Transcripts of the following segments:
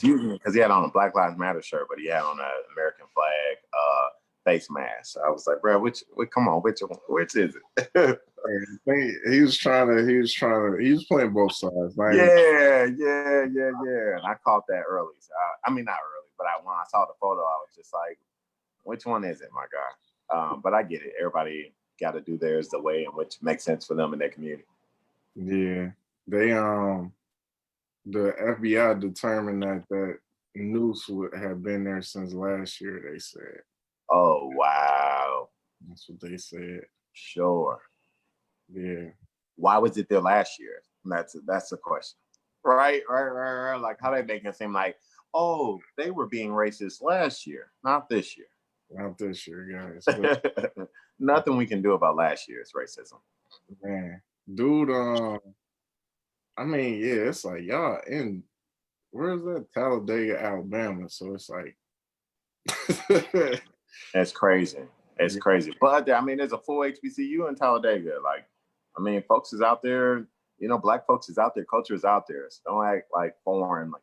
confusing because he had on a Black Lives Matter shirt, but he had on an American flag face mask. So I was like, bro, which is it? He was playing both sides. Yeah. And I caught that early. So I mean, not early, but when I saw the photo, I was just like, which one is it, my guy? But I get it. Everybody got to do theirs the way in which makes sense for them and their community. Yeah, they the FBI determined that noose would have been there since last year. They said. Oh wow, that's what they said. Sure. Yeah. Why was it there last year? That's the question. Right. Like how they make it seem like, oh, they were being racist last year, not this year. Not this year, guys. Nothing we can do about last year's racism. Man, dude, I mean, yeah, it's like y'all in where's that? Talladega, Alabama. So it's like it's crazy. It's crazy. But I mean, there's a full HBCU in Talladega. Like, I mean, folks is out there, Black folks is out there, culture is out there. So don't act like foreign, like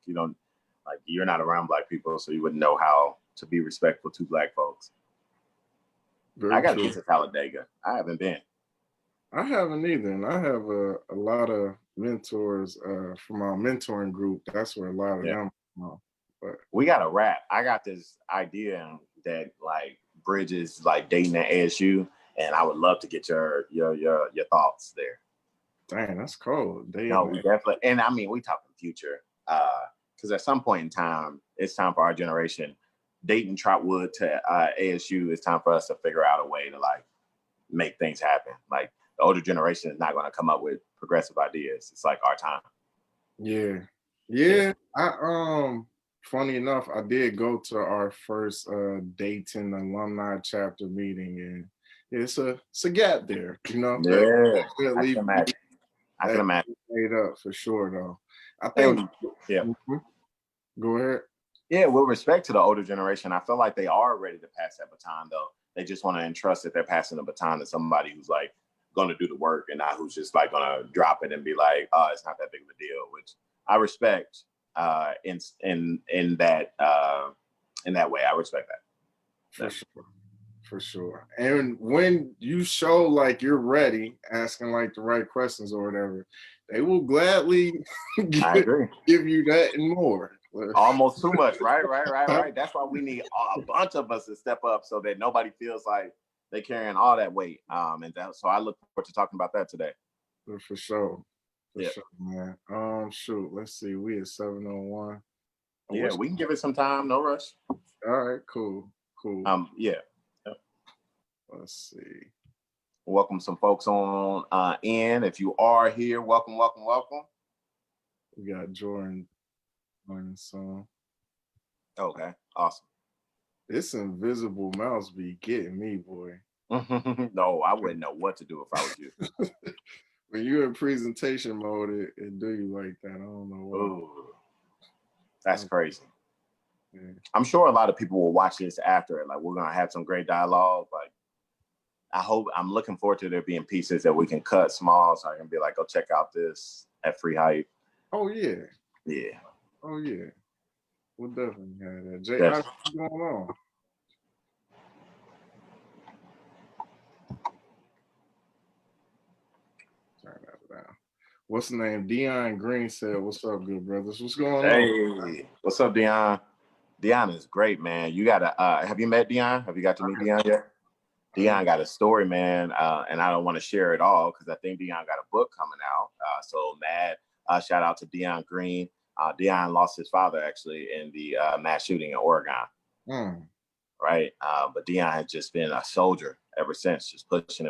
you're not around Black people, so you wouldn't know how to be respectful to Black folks. I got to get to Talladega. I haven't been. I haven't either. And I have a lot of mentors from our mentoring group. That's where a lot of them are. But we got to wrap. I got this idea that like bridges like Dayton and ASU, and I would love to get your thoughts there. Dang, that's cool. No, we definitely, and I mean, we talking future, because at some point in time, it's time for our generation, Dayton, Trotwood to ASU. It's time for us to figure out a way to like make things happen. Like the older generation is not going to come up with progressive ideas. It's like our time. Yeah. Funny enough, I did go to our first Dayton alumni chapter meeting, and it's a gap there, Yeah, I can imagine. Made up for sure, though. I think. Go ahead. Yeah, with respect to the older generation, I feel like they are ready to pass that baton, though. They just want to entrust that they're passing the baton to somebody who's like going to do the work and not who's just like going to drop it and be like, oh, it's not that big of a deal, which I respect. In that way, I respect that. For sure. And when you show like you're ready, asking like the right questions or whatever, they will gladly give you that and more. Almost too much, right? That's why we need a bunch of us to step up so that nobody feels like they're carrying all that weight. So I look forward to talking about that today. For sure. Sure, man. Shoot, let's see. We at 7:01. Yeah, we can give it some time. No rush. All right, cool. Yeah. Let's see. Welcome some folks on in. If you are here, welcome. We got Jordan on the song. Okay, awesome. This invisible mouse be getting me, boy. No, I wouldn't know what to do if I was you. When you're in presentation mode, it do you like that. I don't know why. Ooh, that's crazy. Yeah. I'm sure a lot of people will watch this after it. Like, we're going to have some great dialogue. Like, I'm looking forward to there being pieces that we can cut small so I can be like, go check out this at Free Hype. Oh, yeah. Yeah. Oh, yeah. We'll definitely have that. Jay, what's going on? What's the name? Dion Green said, "What's up, good brothers? What's going on?" Hey, what's up, Dion? Dion is great, man. You gotta have you met Dion? Have you got to meet Dion yet? Dion got a story, man, and I don't want to share it all because I think Dion got a book coming out. So mad. Shout out to Dion Green. Dion lost his father actually in the mass shooting in Oregon. Right, but Dion has just been a soldier ever since, just pushing.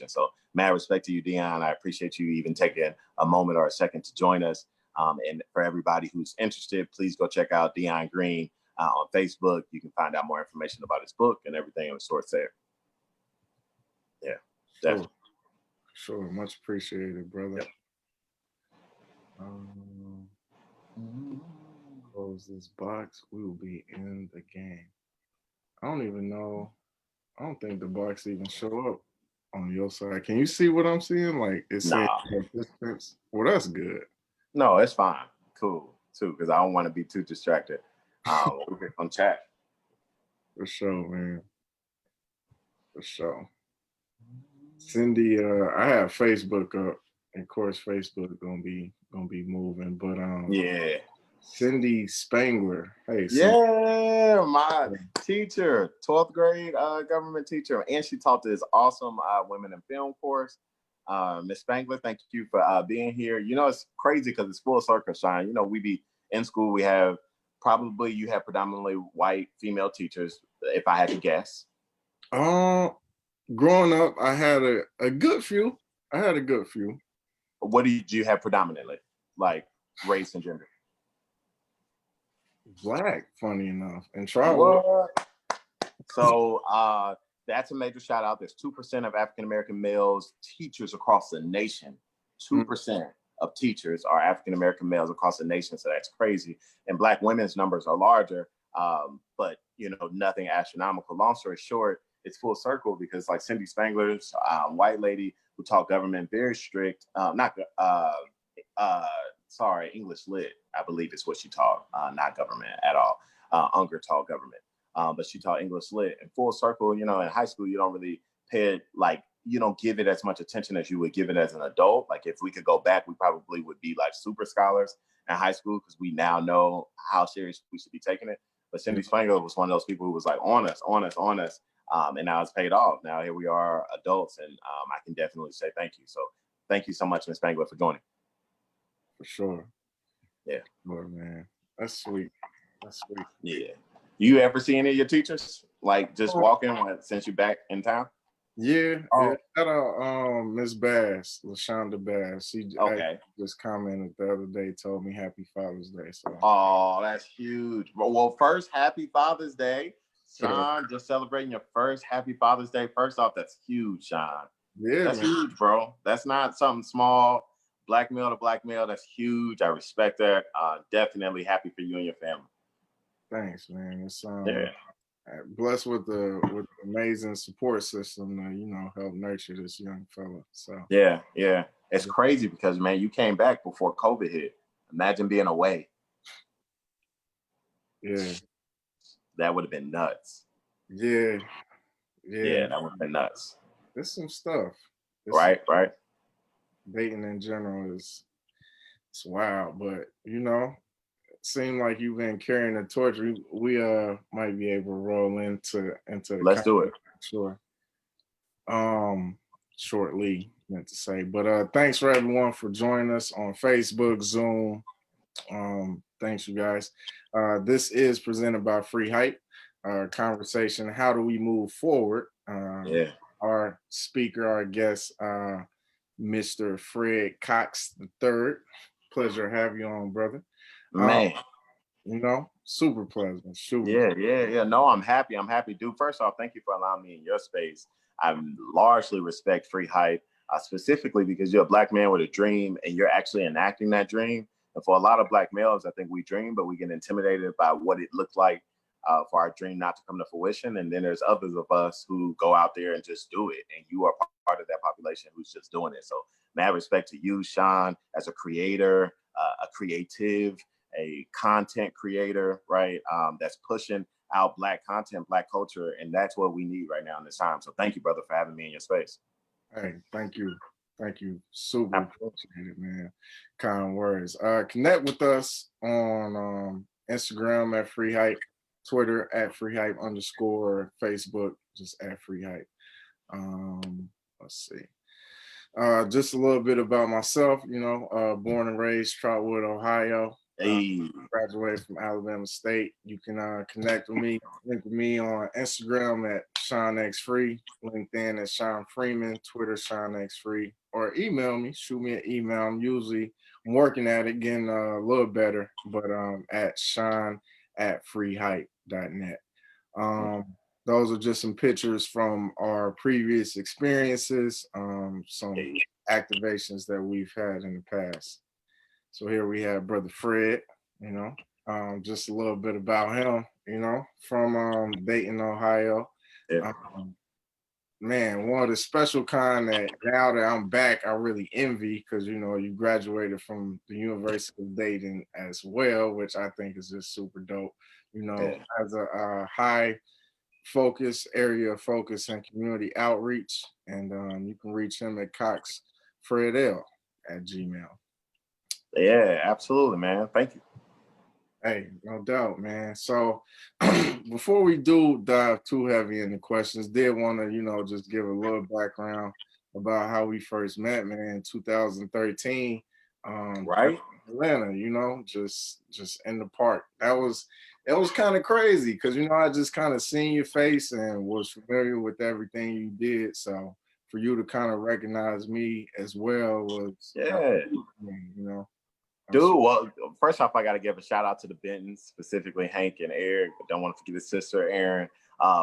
So mad respect to you, Dion. I appreciate you even taking a moment or a second to join us. And for everybody who's interested, please go check out Dion Green on Facebook. You can find out more information about his book and everything of the sorts there. Yeah, definitely. Sure, much appreciated, brother. Yep. Close this box. We will be in the game. I don't even know. I don't think the box even show up on your side. Can you see what I'm seeing? Like it's saying participants. Well, that's good. No, it's fine. Cool. too, because I don't want to be too distracted. On chat. For sure, man. For sure. Cindy, I have Facebook up. Of course, Facebook gonna be moving, but Yeah. Cindy Spangler. Hey, Cindy. Yeah, my teacher, 12th grade government teacher, and she taught this awesome women in film course. Miss Spangler, thank you for being here. You know, it's crazy because it's full circle, Sean. You know, we be in school, you have predominantly white female teachers, if I had to guess. Growing up, I had a good few. I had a good few. What did you have predominantly, like race and gender? Black, funny enough, and tribal. So that's a major shout out. There's 2% of African American males teachers across the nation. 2% of teachers are African American males across the nation. So that's crazy. And Black women's numbers are larger, but you know, nothing astronomical. Long story short, it's full circle because like Cindy Spangler's white lady who taught government, very strict, English lit, I believe is what she taught, not government at all. Unger taught government. But she taught English lit. And full circle, you know, in high school, you don't really pay it, like, you don't give it as much attention as you would give it as an adult. Like if we could go back, we probably would be like super scholars in high school because we now know how serious we should be taking it. But Cindy Spangler was one of those people who was like on us. And now it's paid off. Now here we are adults, and I can definitely say thank you. So thank you so much, Ms. Spangler, for joining. For sure. Yeah. Sure, man. That's sweet. That's sweet. Yeah. You ever see any of your teachers like just walking since you're back in town? Yeah. Shout out Miss Bass, LaShonda Bass. She just commented the other day, told me Happy Father's Day. So that's huge. Well, first, Happy Father's Day. Sean, just celebrating your first Happy Father's Day. First off, that's huge, Sean. Yeah. That's huge, bro. That's not something small. Black male to black male, that's huge. I respect that. Definitely happy for you and your family. Thanks, man. It's blessed with the amazing support system that, you know, help nurture this young fella. So yeah. It's crazy because, man, you came back before COVID hit. Imagine being away. Yeah. That would have been nuts. Yeah, that would have been nuts. There's some stuff. Right. Dayton in general it's wild, but you know, it seemed like you've been carrying the torch. We might be able to roll into let's do it. Sure. Shortly, meant to say. But thanks for everyone for joining us on Facebook, Zoom. Thanks you guys. This is presented by Free Hype. Conversation, how do we move forward? Our speaker, our guest, Mr. Fred Cox III. Pleasure to have you on, brother. Man. You know, super pleasant. Yeah. No, I'm happy. Dude, first off, thank you for allowing me in your space. I largely respect Free Hype, specifically because you're a black man with a dream and you're actually enacting that dream. And for a lot of black males, I think we dream, but we get intimidated by what it looked like for our dream not to come to fruition. And then there's others of us who go out there and just do it. And you are part of that population who's just doing it. So mad respect to you, Sean, as a creator, a creative, a content creator, right? That's pushing out Black content, Black culture. And that's what we need right now in this time. So thank you, brother, for having me in your space. Hey, thank you. Thank you. Super appreciate it, man. Kind words. Connect with us on Instagram at Free Hype, Twitter at Free Hype _, Facebook just at Free Hype. Let's see. Just a little bit about myself, you know, born and raised Trotwood, Ohio. Graduated from Alabama State. You can connect with me, link with me on Instagram at SeanXFree, LinkedIn at Sean Freeman, Twitter SeanXFree, or email me, shoot me an email. I'm working at it, getting a little better, but at Sean@freehype.net. Those are just some pictures from our previous experiences, some activations that we've had in the past. So here we have Brother Fred, you know, just a little bit about him, you know, from Dayton, Ohio. man, one of the special kind that now that I'm back, I really envy because you know you graduated from the University of Dayton as well, which I think is just super dope. You know, Yeah. as a high focus area of focus and community outreach, and you can reach him at Cox Fred at Gmail. Yeah, absolutely, man. Thank you. Hey, no doubt, man. So before we do dive too heavy into questions, did want to, you know, just give a little background about how we first met, man, in 2013. Right? Atlanta, you know, just in the park. It was kind of crazy because you know I just kind of seen your face and was familiar with everything you did. So for you to kind of recognize me as well was kind Yeah. of, you know. Dude, well, first off, I got to give a shout out to the Bentons, specifically Hank and Eric. But don't want to forget his sister, Erin,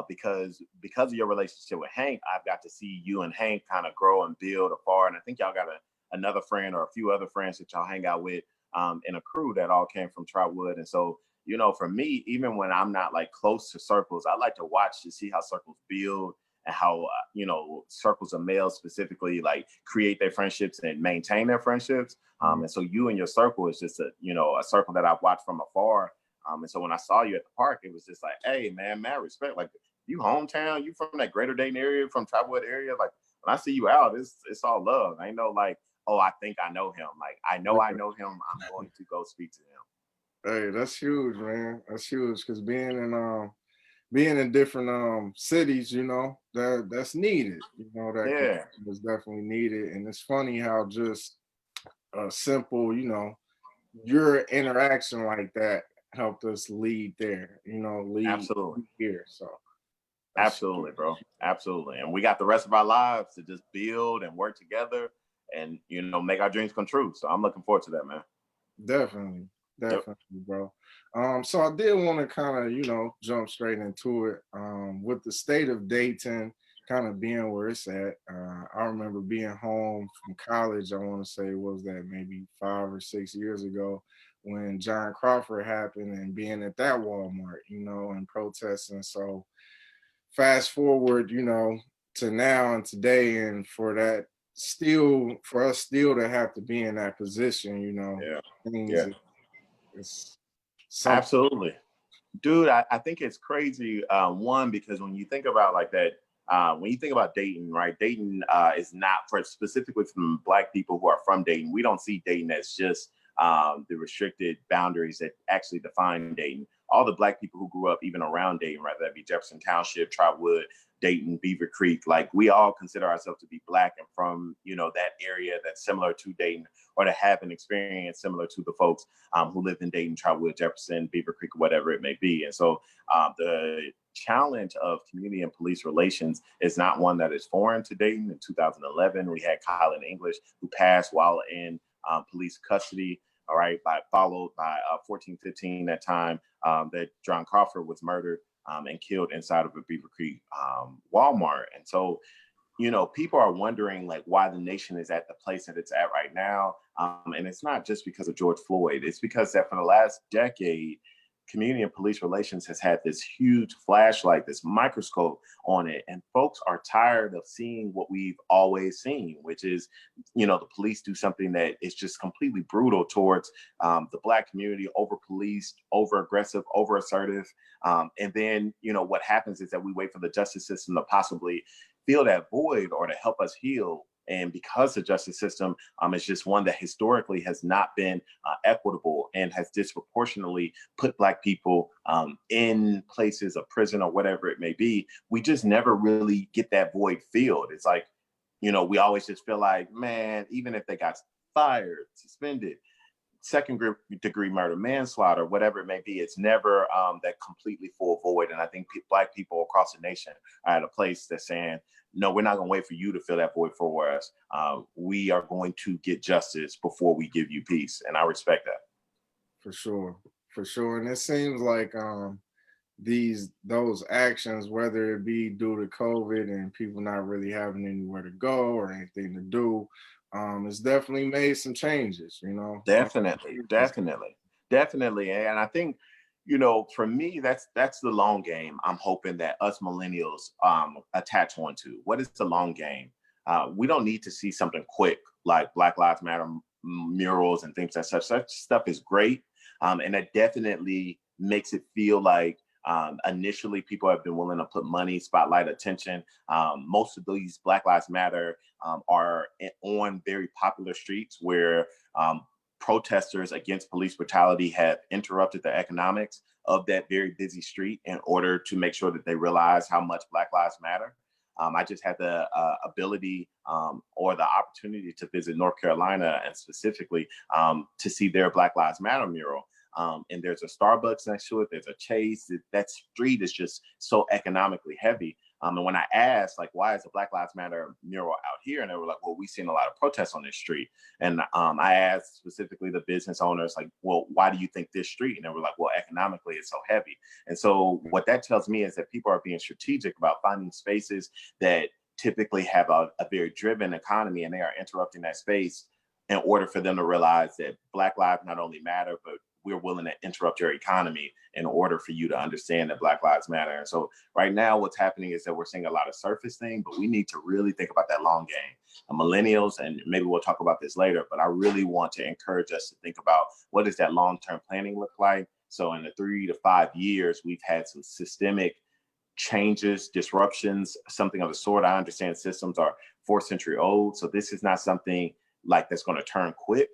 because of your relationship with Hank, I've got to see you and Hank kind of grow and build afar. And I think y'all got another friend or a few other friends that y'all hang out with in a crew that all came from Trotwood. And so, you know, for me, even when I'm not like close to circles, I like to watch to see how circles build and how, you know, circles of males specifically like create their friendships and maintain their friendships. And so you and your circle is just a, you know, a circle that I've watched from afar. And so when I saw you at the park, it was just like, hey, man, mad respect. Like, you hometown, you from that greater Dayton area, from Trotwood area. Like, when I see you out, it's all love. I ain't no like, oh, I think I know him. Like, I know him. I'm going to go speak to him. Hey, that's huge, man. That's huge because being in different cities, you know, that's needed. You know, that Yeah, connection is definitely needed. And it's funny how just a simple, you know, your interaction like that helped us lead there, you know, lead absolutely. here. So that's Absolutely, bro. Absolutely. And we got the rest of our lives to just build and work together and, you know, make our dreams come true. So I'm looking forward to that, man. definitely, Yep. definitely, bro. So I did want to kind of, you know, jump straight into it. With the state of Dayton kind of being where it's at. I remember being home from college. I want to say was that maybe 5 or 6 years ago when John Crawford happened and being at that Walmart, you know, and protesting. So fast forward, you know, to now and today, and for that still for us still to have to be in that position, you know, Yeah. things Yeah. it's something. Absolutely. Dude, I think it's crazy. One, because when you think about like that, when you think about Dayton, right? Dayton is not for specifically from Black people who are from Dayton. We don't see Dayton as just the restricted boundaries that actually define Dayton. All the Black people who grew up even around Dayton, whether that be Jefferson Township, Trotwood, Dayton, Beaver Creek, like we all consider ourselves to be Black and from, you know, that area that's similar to Dayton or to have an experience similar to the folks who lived in Dayton, Trotwood, Jefferson, Beaver Creek, whatever it may be. And so the challenge of community and police relations is not one that is foreign to Dayton. In 2011, we had Colin English, who passed while in police custody. All right, followed by 1415 that time that John Crawford was murdered and killed inside of a Beaver Creek Walmart. And so, you know, people are wondering like why the nation is at the place that it's at right now. And it's not just because of George Floyd. It's because that for the last decade, community and police relations has had this huge flashlight, this microscope on it. And folks are tired of seeing what we've always seen, which is, you know, the police do something that is just completely brutal towards the Black community, over policed, over aggressive, over assertive. And then, you know, what happens is that we wait for the justice system to possibly fill that void or to help us heal. And because the justice system is just one that historically has not been equitable and has disproportionately put Black people in places of prison or whatever it may be, we just never really get that void filled. It's like, you know, we always just feel like, man, even if they got fired, suspended, second degree murder, manslaughter, whatever it may be, it's never that completely full void. And I think Black people across the nation are at a place that's saying, no, we're not going to wait for you to fill that void for us. We are going to get justice before we give you peace. And I respect that. For sure, for sure. And it seems like those actions, whether it be due to COVID and people not really having anywhere to go or anything to do, it's definitely made some changes, you know. Definitely. And I think, you know, for me, that's the long game. I'm hoping that us millennials attach onto. What is the long game? We don't need to see something quick like Black Lives Matter murals and things like such. Such stuff is great, and it definitely makes it feel like initially people have been willing to put money, spotlight, attention. Most of these Black Lives Matter are on very popular streets where protesters against police brutality have interrupted the economics of that very busy street in order to make sure that they realize how much Black Lives Matter. I just had the ability or the opportunity to visit North Carolina and specifically to see their Black Lives Matter mural. And there's a Starbucks next to it. There's a Chase. That street is just so economically heavy. And when I asked, like, why is the Black Lives Matter mural out here? And they were like, well, we've seen a lot of protests on this street. And I asked specifically the business owners, like, well, why do you think this street? And they were like, well, economically, it's so heavy. And so what that tells me is that people are being strategic about finding spaces that typically have a very driven economy, and they are interrupting that space in order for them to realize that Black lives not only matter, but we're willing to interrupt your economy in order for you to understand that Black Lives Matter. And so right now what's happening is that we're seeing a lot of surface thing, but we need to really think about that long game. Millennials, and maybe we'll talk about this later, but I really want to encourage us to think about what does that long-term planning look like? So in the 3 to 5 years, we've had some systemic changes, disruptions, something of the sort. I understand systems are 4th century old. So this is not something like that's going to turn quick.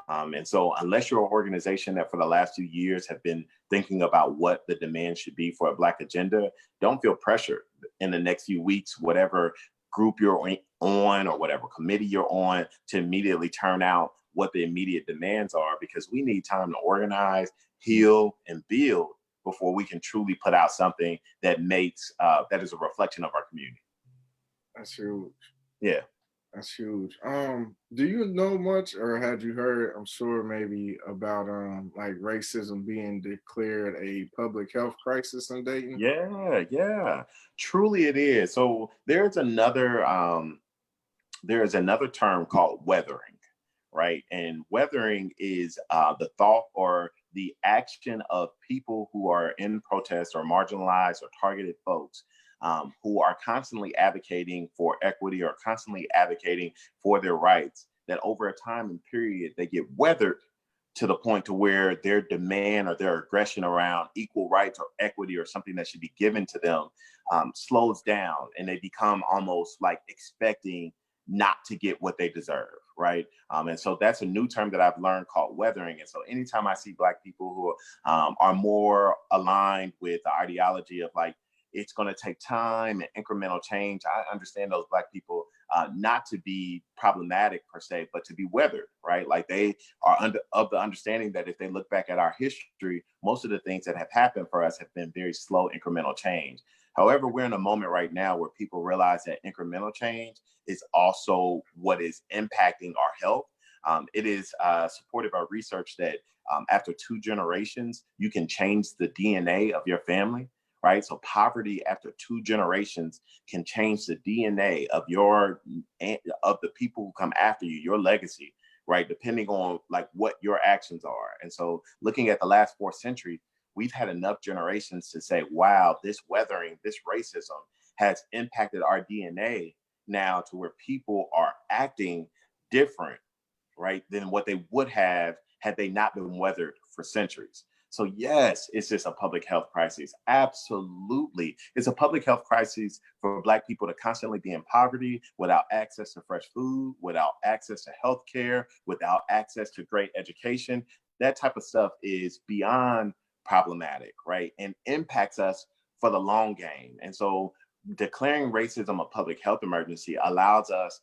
And so unless you're an organization that for the last few years have been thinking about what the demand should be for a Black agenda, don't feel pressure in the next few weeks, whatever group you're on or whatever committee you're on, to immediately turn out what the immediate demands are, because we need time to organize, heal, and build before we can truly put out something that makes, that is a reflection of our community. That's huge. Yeah. That's huge. Do you know much, or had you heard, I'm sure maybe, about like racism being declared a public health crisis in Dayton? Yeah. Truly it is. So there's another term called weathering, right? And weathering is the thought or the action of people who are in protest or marginalized or targeted folks who are constantly advocating for equity or constantly advocating for their rights, that over a time and period, they get weathered to the point to where their demand or their aggression around equal rights or equity or something that should be given to them slows down, and they become almost like expecting not to get what they deserve, right? And so that's a new term that I've learned called weathering. And so anytime I see Black people who are more aligned with the ideology of like, it's going to take time and incremental change, I understand those Black people not to be problematic per se, but to be weathered, right? Like they are of the understanding that if they look back at our history, most of the things that have happened for us have been very slow incremental change. However, we're in a moment right now where people realize that incremental change is also what is impacting our health. It is supported by research that after 2 generations, you can change the DNA of your family, right? So poverty after 2 generations can change the DNA of the people who come after you, your legacy, right? Depending on like what your actions are. And so looking at the last 4 centuries, we've had enough generations to say, wow, this weathering, this racism has impacted our DNA now to where people are acting different, right, than what they would have had they not been weathered for centuries. So yes, it's just a public health crisis. Absolutely. It's a public health crisis for Black people to constantly be in poverty without access to fresh food, without access to healthcare, without access to great education. That type of stuff is beyond problematic, right? And impacts us for the long game. And so declaring racism a public health emergency allows us,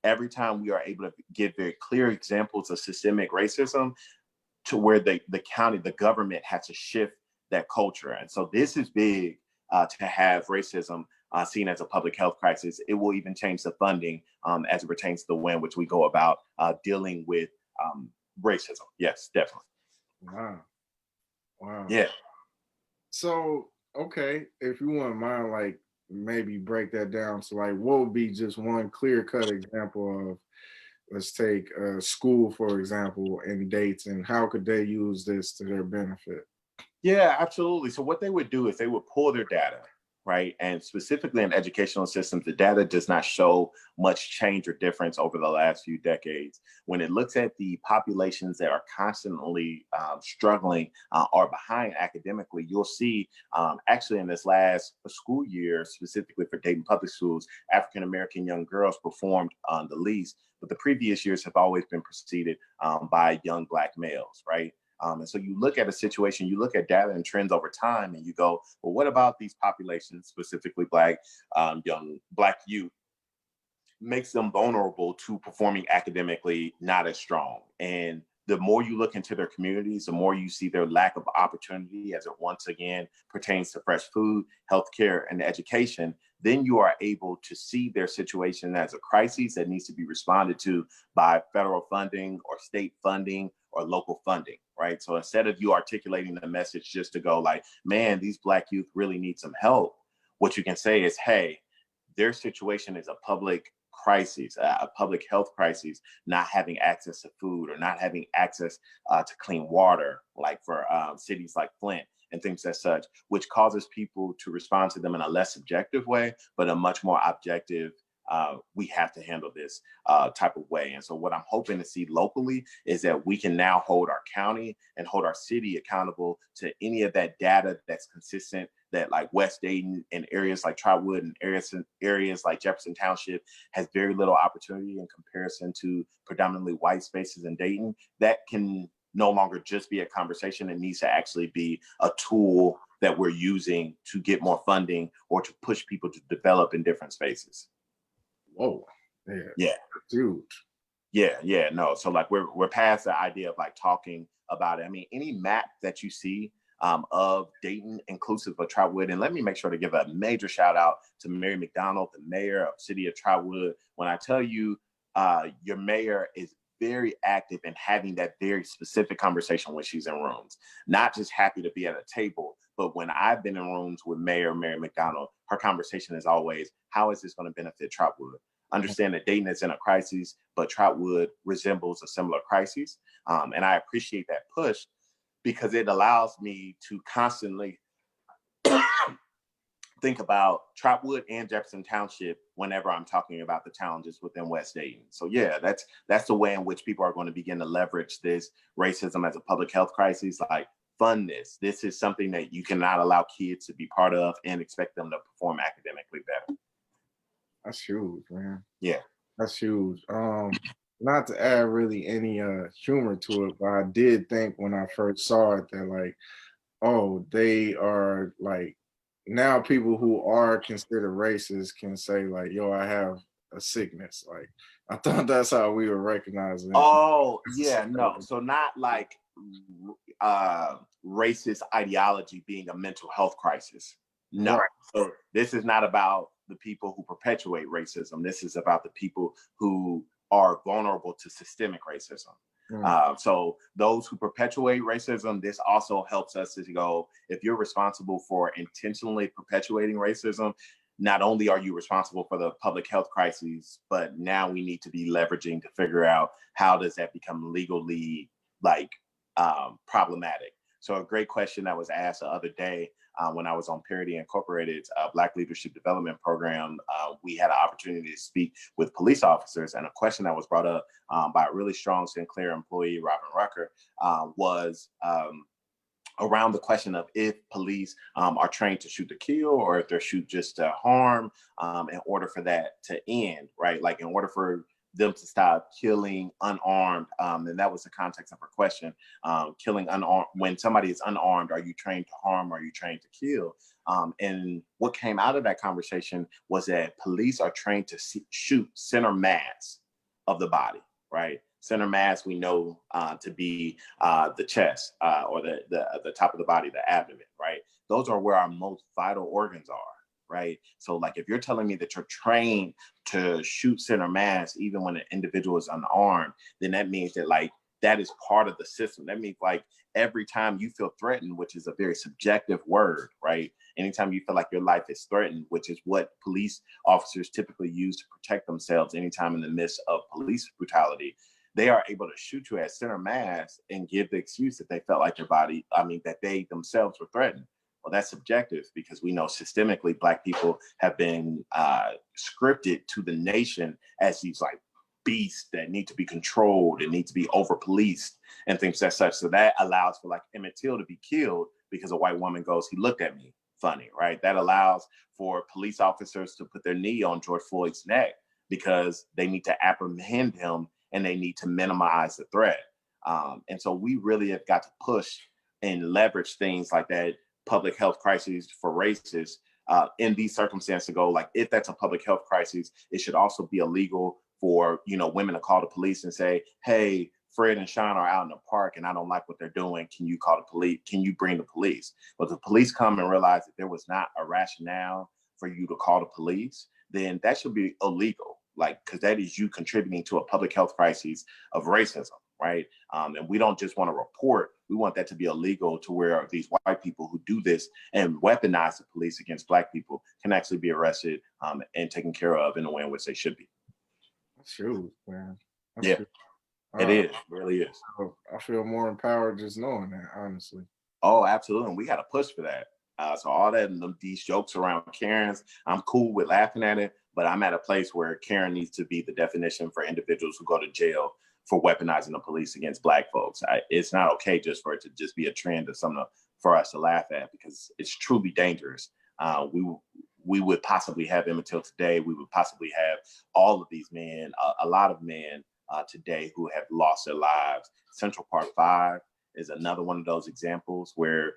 every time we are able to give very clear examples of systemic racism, to where the county, the government has to shift that culture. And so this is big to have racism seen as a public health crisis. It will even change the funding as it pertains to the way in which we go about dealing with racism. Yes, definitely. Wow. Yeah. So, okay, if you wouldn't mind, like maybe break that down. So like, what would be just one clear cut example of, let's take school, for example, in Dayton, how could they use this to their benefit? Yeah, absolutely. So what they would do is they would pull their data, right? And specifically in educational systems, the data does not show much change or difference over the last few decades. When it looks at the populations that are constantly struggling or behind academically, you'll see actually in this last school year, specifically for Dayton Public Schools, African-American young girls performed the least, but the previous years have always been preceded by young Black males, right? And so you look at a situation, you look at data and trends over time, and you go, well, what about these populations, specifically Black, young Black youth, makes them vulnerable to performing academically not as strong? And the more you look into their communities, the more you see their lack of opportunity as it once again pertains to fresh food, healthcare, and education. Then you are able to see their situation as a crisis that needs to be responded to by federal funding or state funding or local funding, right? So instead of you articulating the message just to go like, man, these Black youth really need some help, what you can say is, hey, their situation is a public crisis, a public health crisis, not having access to food or not having access to clean water, like for cities like Flint and things as such, which causes people to respond to them in a less subjective way, but a much more objective, we have to handle this type of way. And so what I'm hoping to see locally is that we can now hold our county and hold our city accountable to any of that data that's consistent, that like West Dayton and areas like Trotwood and areas like Jefferson Township has very little opportunity in comparison to predominantly white spaces in Dayton. That can no longer just be a conversation. It needs to actually be a tool that we're using to get more funding or to push people to develop in different spaces. Whoa, Yeah, dude. yeah, no. So like we're past the idea of like talking about it. I mean, any map that you see of Dayton, inclusive of Trotwood. And let me make sure to give a major shout out to Mary McDonald, the mayor of City of Trotwood. When I tell you your mayor is very active in having that very specific conversation when she's in rooms, not just happy to be at a table, but when I've been in rooms with Mayor Mary McDonald, her conversation is always, how is this going to benefit Trotwood? Understand that Dayton is in a crisis, but Trotwood resembles a similar crisis. And I appreciate that push because it allows me to constantly think about Trotwood and Jefferson Township whenever I'm talking about the challenges within West Dayton. So yeah, that's the way in which people are going to begin to leverage this racism as a public health crisis. Like, fund this. This is something that you cannot allow kids to be part of and expect them to perform academically better. That's huge, man. Yeah. That's huge. Not to add really any humor to it, but I did think when I first saw it that like, oh, they are like, now people who are considered racist can say like, yo, I have a sickness. Like, I thought that's how we were recognizing it. Oh, yeah, no. So not like racist ideology being a mental health crisis. No. Right. So this is not about the people who perpetuate racism. This is about the people who are vulnerable to systemic racism. So those who perpetuate racism, this also helps us to go, if you're responsible for intentionally perpetuating racism, not only are you responsible for the public health crises, but now we need to be leveraging to figure out how does that become legally like problematic. So a great question that was asked the other day when I was on Parity Incorporated's Black Leadership Development Program, we had an opportunity to speak with police officers, and a question that was brought up by a really strong Sinclair employee, Robin Rucker, was around the question of if police are trained to shoot to kill or if they're shoot just to harm in order for that to end, right? Like in order for them to stop killing unarmed, and that was the context of her question, killing unarmed, when somebody is unarmed, are you trained to harm, or are you trained to kill? And what came out of that conversation was that police are trained to shoot center mass of the body, right? Center mass we know to be the chest or the top of the body, the abdomen, right? Those are where our most vital organs are, right? So like if you're telling me that you're trained to shoot center mass even when an individual is unarmed, then that means that like that is part of the system. That means like every time you feel threatened, which is a very subjective word, right? Anytime you feel like your life is threatened, which is what police officers typically use to protect themselves anytime in the midst of police brutality, they are able to shoot you at center mass and give the excuse that they felt like their body, that they themselves were threatened. Well, that's subjective because we know systemically Black people have been scripted to the nation as these like beasts that need to be controlled and need to be over policed and things as such. So that allows for like Emmett Till to be killed because a white woman goes, he looked at me funny, right? That allows for police officers to put their knee on George Floyd's neck because they need to apprehend him and they need to minimize the threat. And so we really have got to push and leverage things like that public health crises for races in these circumstances to go like, if that's a public health crisis, it should also be illegal for, women to call the police and say, hey, Fred and Sean are out in the park and I don't like what they're doing. Can you call the police? Can you bring the police? But the police come and realize that there was not a rationale for you to call the police, then that should be illegal. Like, because that is you contributing to a public health crisis of racism, right? And we don't just want to report, we want that to be illegal to where these white people who do this and weaponize the police against Black people can actually be arrested and taken care of in the way in which they should be. That's true, man. That's yeah, true. it is, it really is. I feel more empowered just knowing that, honestly. Oh, absolutely. And we got to push for that. So all that, these jokes around Karens, I'm cool with laughing at it, but I'm at a place where Karen needs to be the definition for individuals who go to jail for weaponizing the police against Black folks. It's not okay just for it to just be a trend or something for us to laugh at because it's truly dangerous. We would possibly have Emmett Till today. We would possibly have all of these men, a lot of men today who have lost their lives. Central Park 5 is another one of those examples where,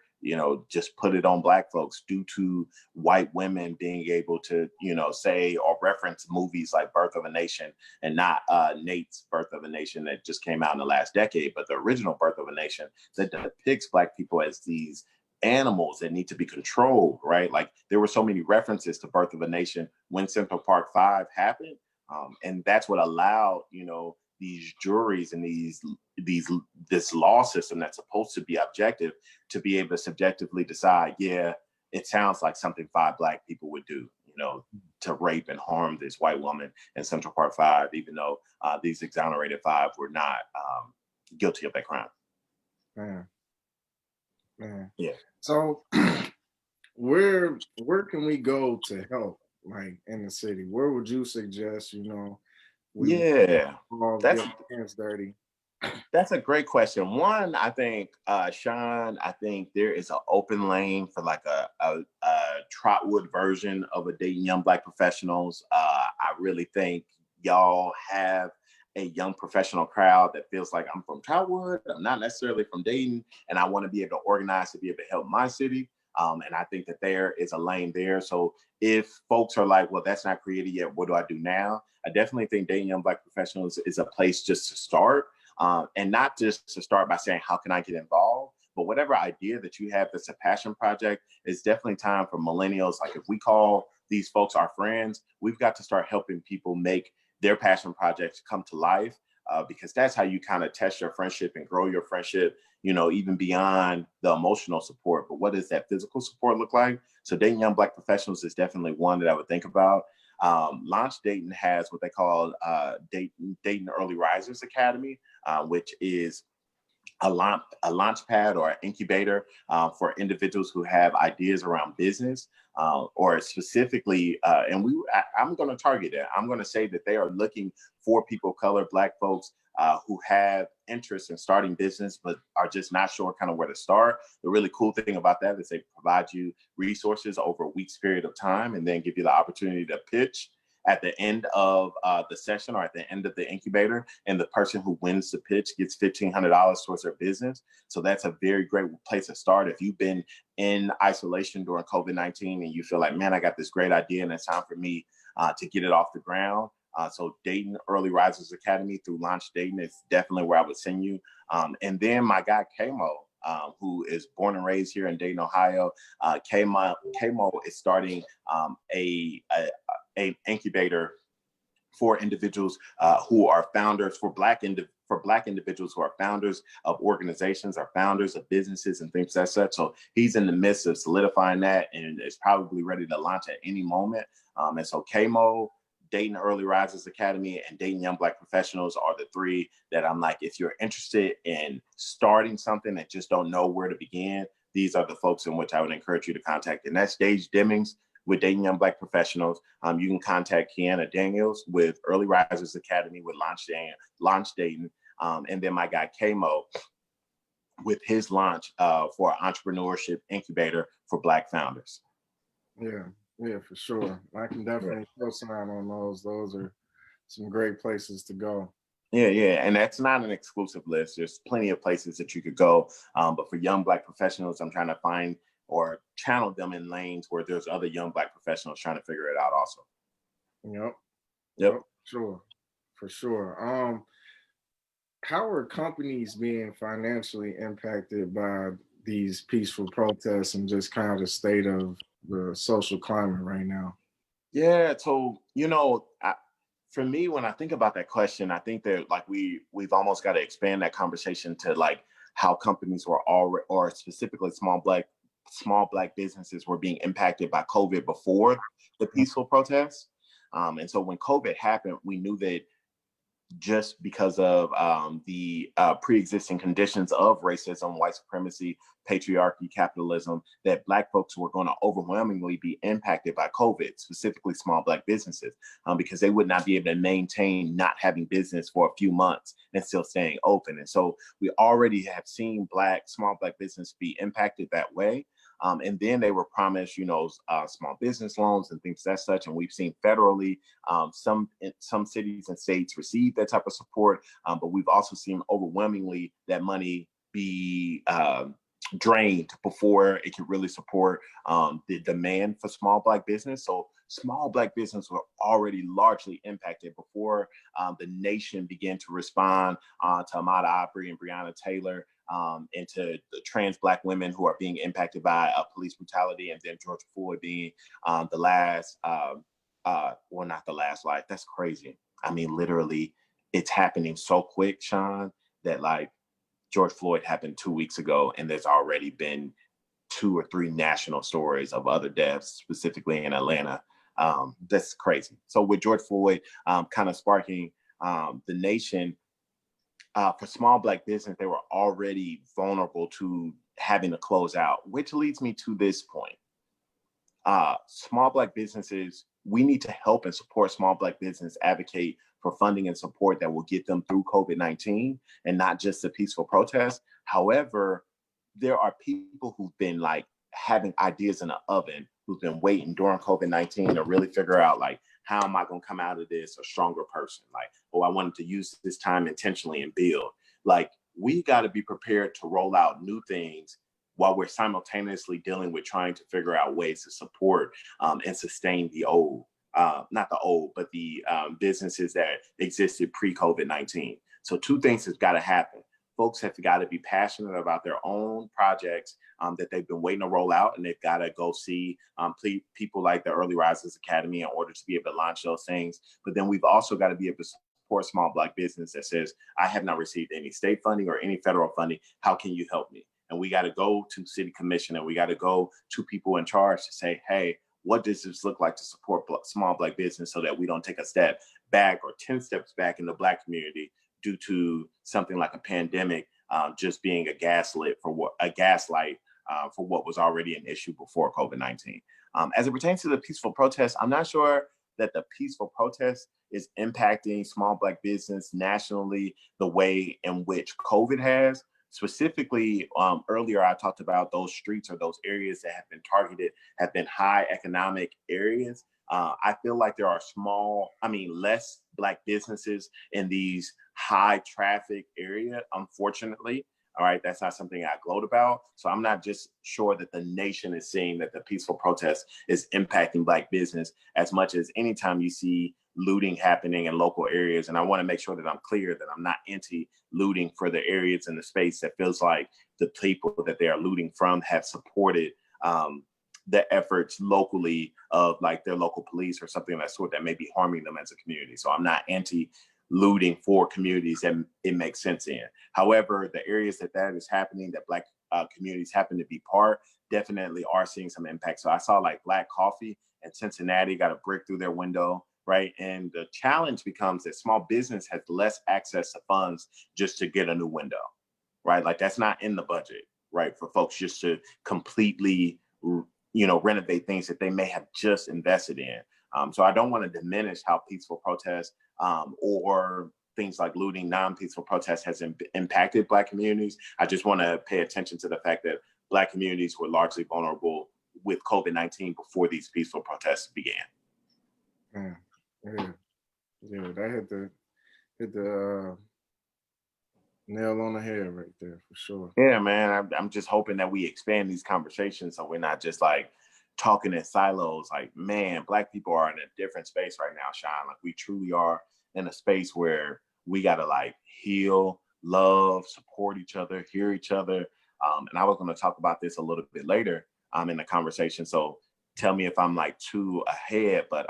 just put it on Black folks due to white women being able to, say or reference movies like Birth of a Nation and not Nate's Birth of a Nation that just came out in the last decade, but the original Birth of a Nation that depicts Black people as these animals that need to be controlled, right? Like there were so many references to Birth of a Nation when Central Park 5 happened. And that's what allowed, these juries and this law system that's supposed to be objective to be able to subjectively decide, yeah, it sounds like something 5 Black people would do, to rape and harm this white woman in Central Park 5, even though these exonerated 5 were not guilty of that crime. Man. Yeah. So where can we go to help, like in the city? Where would you suggest, Yeah, get hands dirty? That's a great question. One, I think, Sean, I think there is an open lane for like a Trotwood version of a Dayton Young Black Professionals. I really think y'all have a young professional crowd that feels like I'm from Trotwood, I'm not necessarily from Dayton, and I want to be able to organize to be able to help my city. And I think that there is a lane there. So if folks are like, well, that's not created yet, what do I do now? I definitely think Dayton Young Black Professionals is a place just to start. And not just to start by saying, how can I get involved? But whatever idea that you have that's a passion project, it's definitely time for millennials. Like if we call these folks our friends, we've got to start helping people make their passion projects come to life. Because that's how you kind of test your friendship and grow your friendship, even beyond the emotional support. But what does that physical support look like? So Dayton Young Black Professionals is definitely one that I would think about. Launch Dayton has what they call Dayton Early Risers Academy, which is a launch pad or an incubator for individuals who have ideas around business or specifically, I'm going to target it. I'm going to say that they are looking for people of color, Black folks who have interest in starting business, but are just not sure kind of where to start. The really cool thing about that is they provide you resources over a week's period of time and then give you the opportunity to pitch at the end of the session or at the end of the incubator, and the person who wins the pitch gets $1,500 towards their business. So that's a very great place to start. If you've been in isolation during COVID-19 and you feel like, man, I got this great idea and it's time for me to get it off the ground. So Dayton Early Risers Academy through Launch Dayton is definitely where I would send you. And then my guy, Kamo, who is born and raised here in Dayton, Ohio. Kamo is starting an incubator for individuals who are founders, for Black individuals who are founders of organizations, or founders of businesses and things like that. So he's in the midst of solidifying that and is probably ready to launch at any moment. And so Kamo, Dayton Early Risers Academy and Dayton Young Black Professionals are the three that I'm like, if you're interested in starting something and just don't know where to begin, these are the folks in which I would encourage you to contact. And that's Dage Demings with Dayton Young Black Professionals. You can contact Kiana Daniels with Early Risers Academy with Launch Dayton. And then my guy Kmo with his launch for entrepreneurship incubator for Black founders. Yeah, for sure. I can definitely co-sign on those. Those are some great places to go. Yeah. And that's not an exclusive list. There's plenty of places that you could go. But for young Black professionals, I'm trying to find or channel them in lanes where there's other young Black professionals trying to figure it out also. Yep. For sure. How are companies being financially impacted by these peaceful protests and just kind of the state of the social climate right now? Yeah, so for me, when I think about that question, I think that like we've almost got to expand that conversation to like how companies were already, or specifically small black businesses were being impacted by COVID before the peaceful protests. And so when COVID happened, we knew that just because of the pre-existing conditions of racism, white supremacy, patriarchy, capitalism, that Black folks were going to overwhelmingly be impacted by COVID, specifically small Black businesses, because they would not be able to maintain not having business for a few months and still staying open. And so we already have seen small Black business be impacted that way. And then they were promised, small business loans and things as such. And we've seen federally, some cities and states receive that type of support. But we've also seen overwhelmingly that money be drained before it could really support the demand for small Black business. So small Black business were already largely impacted before the nation began to respond to Ahmaud Arbery and Breonna Taylor, and to the trans Black women who are being impacted by police brutality, and then George Floyd being the last, well, not the last life. That's crazy. I mean, literally, it's happening so quick, Sean, that like George Floyd happened 2 weeks ago, and there's already been 2 or 3 national stories of other deaths, specifically in Atlanta. That's crazy. So with George Floyd kind of sparking the nation, for small Black business, they were already vulnerable to having to close out, which leads me to this point. Small Black businesses, we need to help and support small Black business, advocate for funding and support that will get them through COVID-19 and not just the peaceful protest. However, there are people who've been like having ideas in the oven, who've been waiting during COVID-19 to really figure out like, how am I going to come out of this a stronger person? Like, oh, I wanted to use this time intentionally and build. Like, we got to be prepared to roll out new things while we're simultaneously dealing with trying to figure out ways to support and sustain the old, not the old, but the businesses that existed pre-COVID-19. So 2 things has got to happen. Folks have got to be passionate about their own projects that they've been waiting to roll out, and they've got to go see people like the Early Risers Academy in order to be able to launch those things. But then we've also got to be able to support small Black business that says, I have not received any state funding or any federal funding. How can you help me? And we got to go to city commission, and we got to go to people in charge to say, hey, what does this look like to support small Black business so that we don't take a step back or 10 steps back in the Black community due to something like a pandemic just being a gaslight for what was already an issue before COVID-19. As it pertains to the peaceful protest, I'm not sure that the peaceful protest is impacting small Black business nationally the way in which COVID has. Specifically, earlier I talked about those streets or those areas that have been targeted, have been high economic areas. I feel like there are less Black businesses in these high traffic area, unfortunately. All right, that's not something I gloat about. So I'm not just sure that the nation is seeing that the peaceful protest is impacting Black business as much as anytime you see looting happening in local areas. And I want to make sure that I'm clear that I'm not anti-looting for the areas in the space that feels like the people that they are looting from have supported the efforts locally of like their local police or something of that sort that may be harming them as a community. So I'm not anti-looting for communities that it makes sense in. However, the areas that is happening, that Black communities happen to be part, definitely are seeing some impact. So I saw like Black Coffee in Cincinnati got a brick through their window, right? And the challenge becomes that small business has less access to funds just to get a new window, right? Like that's not in the budget, right? For folks just to completely, renovate things that they may have just invested in. So I don't want to diminish how peaceful protests or things like looting, non-peaceful protests has impacted Black communities. I just want to pay attention to the fact that Black communities were largely vulnerable with COVID-19 before these peaceful protests began. Yeah, that hit the nail on the head right there for sure. Yeah, man, I'm just hoping that we expand these conversations so we're not just like talking in silos. Like, man, Black people are in a different space right now, Sean. Like we truly are in a space where we gotta like heal, love, support each other, hear each other. And I was going to talk about this a little bit later in the conversation. So tell me if I'm like too ahead, but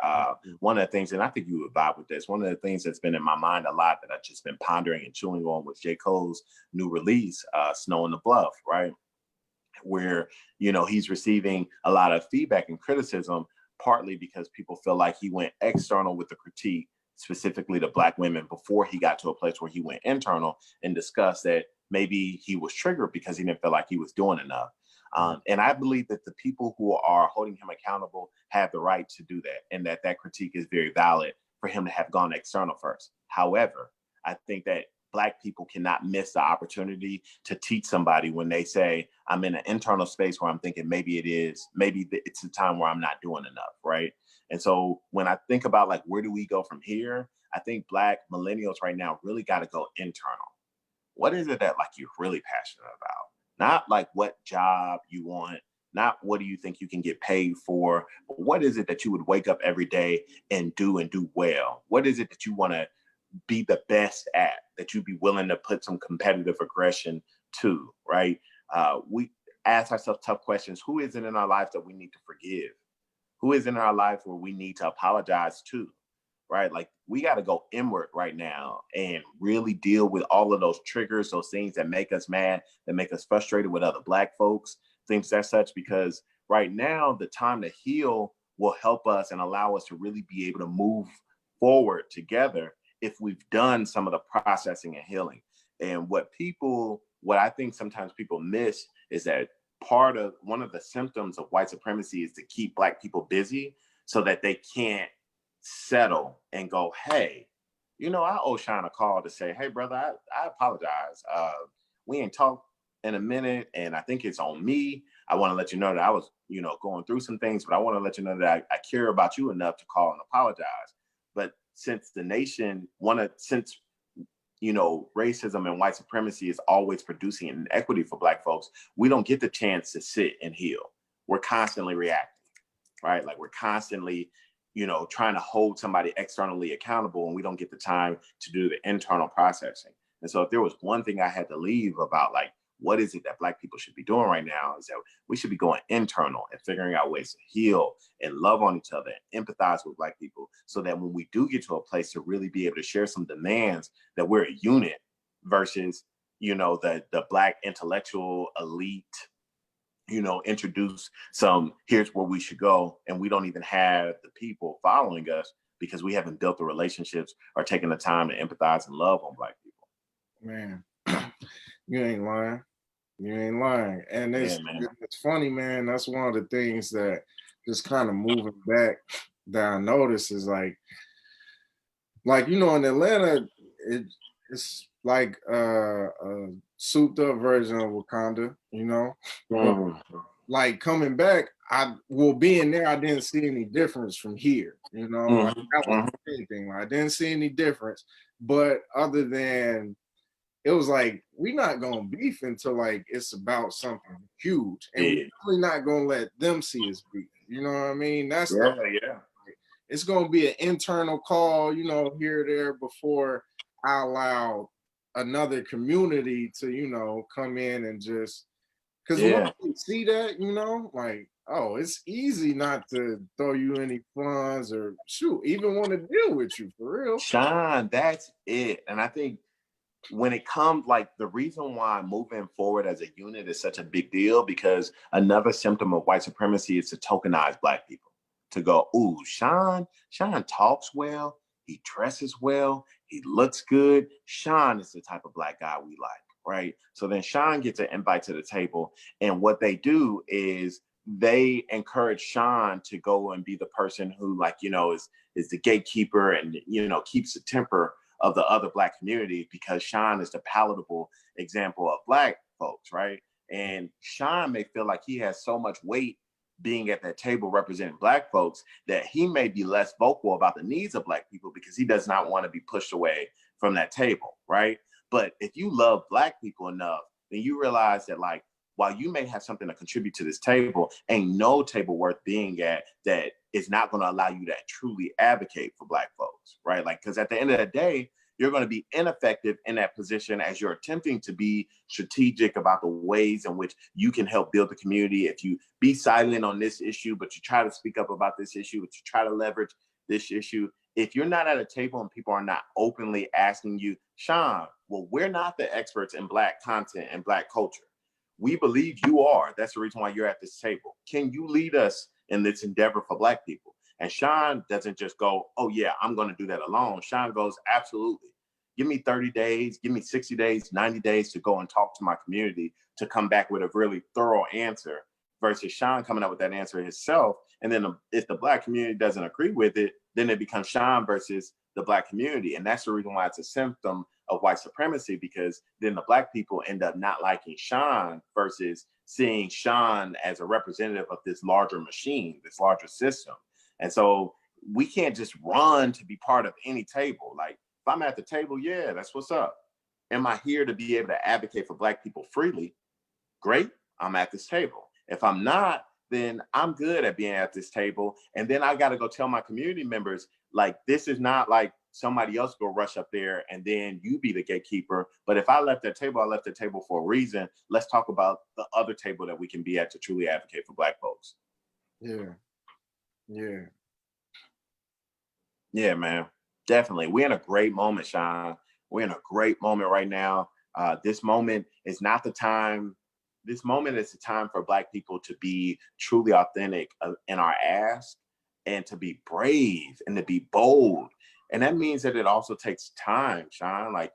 one of the things, and I think you would vibe with this, one of the things that's been in my mind a lot that I've just been pondering and chewing on was J. Cole's new release, Snow in the Bluff, right? Where, he's receiving a lot of feedback and criticism, partly because people feel like he went external with the critique, specifically to Black women, before he got to a place where he went internal and discussed that maybe he was triggered because he didn't feel like he was doing enough. And I believe that the people who are holding him accountable have the right to do that, and that critique is very valid for him to have gone external first. However, I think that Black people cannot miss the opportunity to teach somebody when they say, I'm in an internal space where I'm thinking maybe it's a time where I'm not doing enough, right? And so when I think about like, where do we go from here? I think Black millennials right now really got to go internal. What is it that like you're really passionate about? Not like what job you want, not what do you think you can get paid for, but what is it that you would wake up every day and do well? What is it that you want to be the best at, that you'd be willing to put some competitive aggression to, right? We ask ourselves tough questions. Who is it in our lives that we need to forgive? Who is in our life where we need to apologize to, right? Like we got to go inward right now and really deal with all of those triggers, those things that make us mad, that make us frustrated with other Black folks, things as such, because right now the time to heal will help us and allow us to really be able to move forward together if we've done some of the processing and healing. And what I think sometimes people miss is that one of the symptoms of white supremacy is to keep Black people busy so that they can't settle and go, hey, I owe Sean a call to say, hey, brother, I apologize. We ain't talked in a minute, and I think it's on me. I want to let you know that I was, going through some things, but I want to let you know that I care about you enough to call and apologize. But since the nation racism and white supremacy is always producing inequity for Black folks, we don't get the chance to sit and heal. We're constantly reacting, right? Like we're constantly, trying to hold somebody externally accountable, and we don't get the time to do the internal processing. And so if there was one thing I had to leave about like, what is it that Black people should be doing right now, is that we should be going internal and figuring out ways to heal and love on each other and empathize with Black people, so that when we do get to a place to really be able to share some demands, that we're a unit versus, the Black intellectual elite, introduce some, here's where we should go. And we don't even have the people following us because we haven't built the relationships or taken the time to empathize and love on Black people. Man, you ain't lying. You ain't lying. And it's funny, man. That's one of the things that just kind of moving back that I notice is like, in Atlanta, it's like a souped up version of Wakanda, But like coming back, being there, I didn't see any difference from here, Like, that was anything. Like, I didn't see any difference, but other than it was like, we're not gonna beef until like it's about something huge, and we're really not gonna let them see us beef. You know what I mean? That's it's gonna be an internal call, here or there, before I allow another community to, come in and just, because once you see that, like, oh, it's easy not to throw you any funds or even want to deal with you for real. Sean, that's it. And I think when it comes, like, the reason why moving forward as a unit is such a big deal, because another symptom of white supremacy is to tokenize Black people, to go, ooh, Sean talks well, he dresses well, he looks good. Sean is the type of Black guy we like, right? So then Sean gets an invite to the table, and what they do is they encourage Sean to go and be the person who, like, is the gatekeeper and, keeps the temper of the other Black community, because Sean is the palatable example of Black folks, right? And Sean may feel like he has so much weight being at that table representing Black folks that he may be less vocal about the needs of Black people because he does not want to be pushed away from that table, right? But if you love Black people enough, then you realize that, like, while you may have something to contribute to this table, ain't no table worth being at that is not going to allow you to truly advocate for Black folks, right? Like, because at the end of the day, you're going to be ineffective in that position as you're attempting to be strategic about the ways in which you can help build the community. If you be silent on this issue, but you try to speak up about this issue, but you try to leverage this issue, if you're not at a table and people are not openly asking you, Sean, well, we're not the experts in Black content and Black culture. We believe you are. That's the reason why you're at this table. Can you lead us in this endeavor for Black people? And Sean doesn't just go, oh yeah, I'm going to do that alone. Sean goes, absolutely. Give me 30 days, give me 60 days, 90 days to go and talk to my community to come back with a really thorough answer, versus Sean coming up with that answer himself. And then if the Black community doesn't agree with it, then it becomes Sean versus the Black community. And that's the reason why it's a symptom of white supremacy, because then the Black people end up not liking Sean versus seeing Sean as a representative of this larger machine, this larger system. And so we can't just run to be part of any table. Like, if I'm at the table, yeah, that's what's up. Am I here to be able to advocate for Black people freely? Great, I'm at this table. If I'm not, then I'm good at being at this table. And then I got to go tell my community members, like, this is not like somebody else go rush up there and then you be the gatekeeper. But if I left that table, I left the table for a reason. Let's talk about the other table that we can be at to truly advocate for Black folks. Yeah. Yeah. Yeah, man. Definitely. We're in a great moment, Sean. We're in a great moment right now. This moment is not the time. This moment is the time for Black people to be truly authentic in our ask, and to be brave and to be bold. And that means that it also takes time, Sean. Like,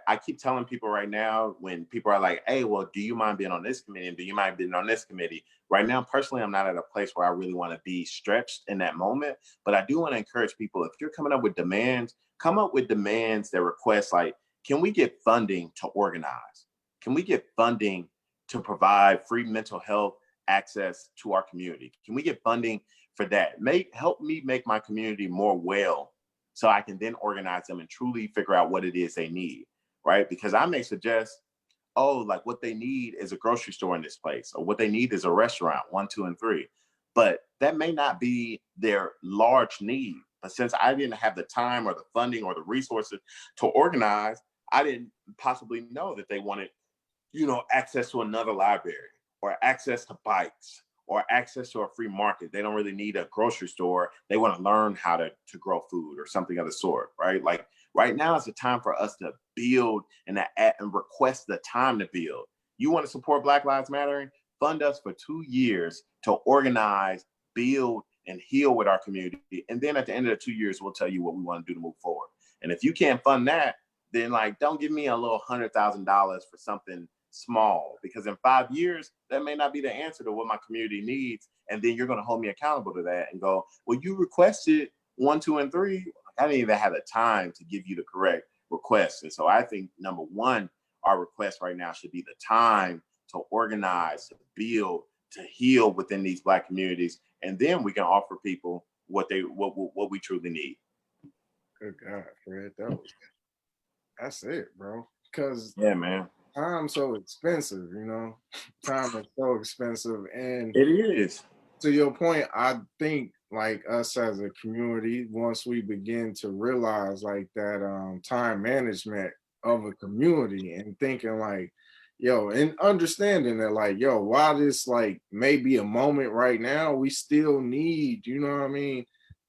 I keep telling people right now, when people are like, hey, well, do you mind being on this committee? And do you mind being on this committee? Right now, personally, I'm not at a place where I really want to be stretched in that moment. But I do want to encourage people, if you're coming up with demands, come up with demands that request, like, can we get funding to organize? Can we get funding to provide free mental health access to our community? Can we get funding for that? Help me make my community more well, so I can then organize them and truly figure out what it is they need. Right? Because I may suggest, oh, like, what they need is a grocery store in this place, or what they need is a restaurant, 1, 2, and 3. But that may not be their large need. But since I didn't have the time or the funding or the resources to organize, I didn't possibly know that they wanted, access to another library, or access to bikes, or access to a free market. They don't really need a grocery store. They want to learn how to grow food or something of the sort, right? Like, right now is the time for us to build and request the time to build. You want to support Black Lives Mattering? Fund us for 2 years to organize, build, and heal with our community. And then at the end of the 2 years, we'll tell you what we want to do to move forward. And if you can't fund that, then, like, don't give me a little $100,000 for something small, because in 5 years, that may not be the answer to what my community needs. And then you're going to hold me accountable to that and go, well, you requested 1, 2, and 3. I didn't even have the time to give you the correct request. And so I think, number one, our request right now should be the time to organize, to build, to heal within these Black communities. And then we can offer people what we truly need. Good God, Fred. That's it, bro. Because yeah, man, time's so expensive, Time is so expensive. And it is. To your point, I think, like, us as a community, once we begin to realize, like, that time management of a community, and thinking, like, and understanding that, like, while this, like, may be a moment right now, we still need,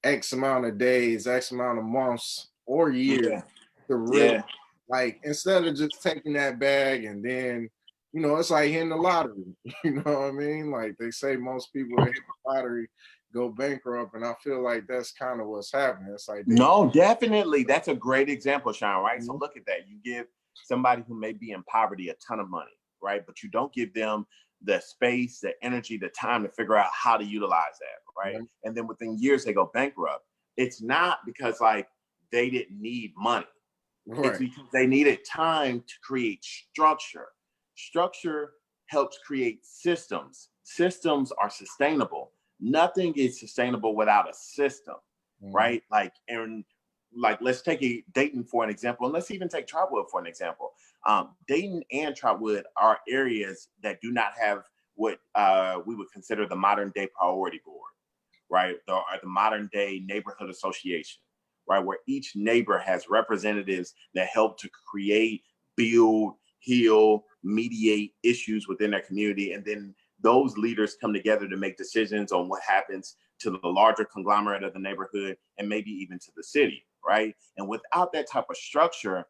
X amount of days, X amount of months or years to really, like, instead of just taking that bag and then you know, it's like hitting the lottery. You know what I mean? Like they say most people that hit the lottery go bankrupt, and I feel like that's kind of what's happening. It's like they No, definitely. That's a great example, Sean, right? So look at that. You give somebody who may be in poverty a ton of money, right? But you don't give them the space, the energy, the time to figure out how to utilize that, right? right, And then within years they go bankrupt. It's not because like they didn't need money. It's right, because they needed time to create structure. Structure helps create systems. Systems are sustainable. Nothing is sustainable without a system, mhm, right? Like let's take Dayton for an example, and let's even take Trotwood for an example. Dayton and Trotwood are areas that do not have what we would consider the modern day priority board, right? The modern day neighborhood association, right? Where each neighbor has representatives that help to create, build, heal, mediate issues within their community. And then those leaders come together to make decisions on what happens to the larger conglomerate of the neighborhood and maybe even to the city, right? And without that type of structure,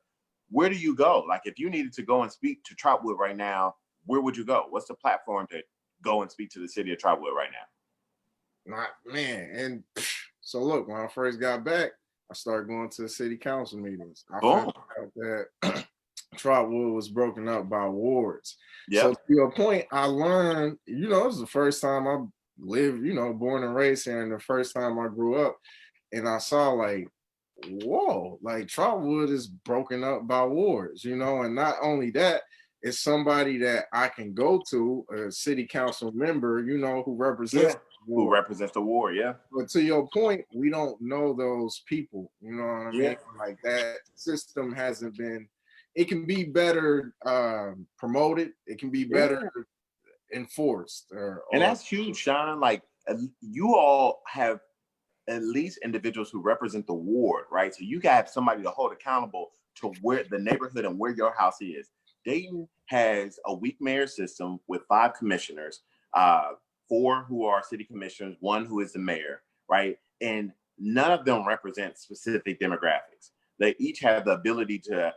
where do you go? Like if you needed to go and speak to Trotwood right now, where would you go? What's the platform to go and speak to the city of Trotwood right now? not man. And so look, when I first got back, I started going to city council meetings. I found Boom. out that Trotwood was broken up by wards. So Yep. to your point, I learned, you know, it was the first time I lived, you know, born and raised here, and the first time I grew up, and I saw like, whoa, like Trotwood is broken up by wards, you know, and not only that, it's somebody that I can go to, a city council member, you know, who represents Yeah. the Who ward. represents the war? Yeah. But to your point, we don't know those people. You know what I Yeah. mean? Like that system hasn't been. It can be better promoted. It can be better Yeah. enforced. And Or that's huge, Sean. Like you all have at least individuals who represent the ward, right? So you got somebody to hold accountable to where the neighborhood and where your house is. Dayton has a weak mayor system with 5 commissioners, 4 who are city commissioners, 1 who is the mayor, right? And none of them represent specific demographics. They each have the ability to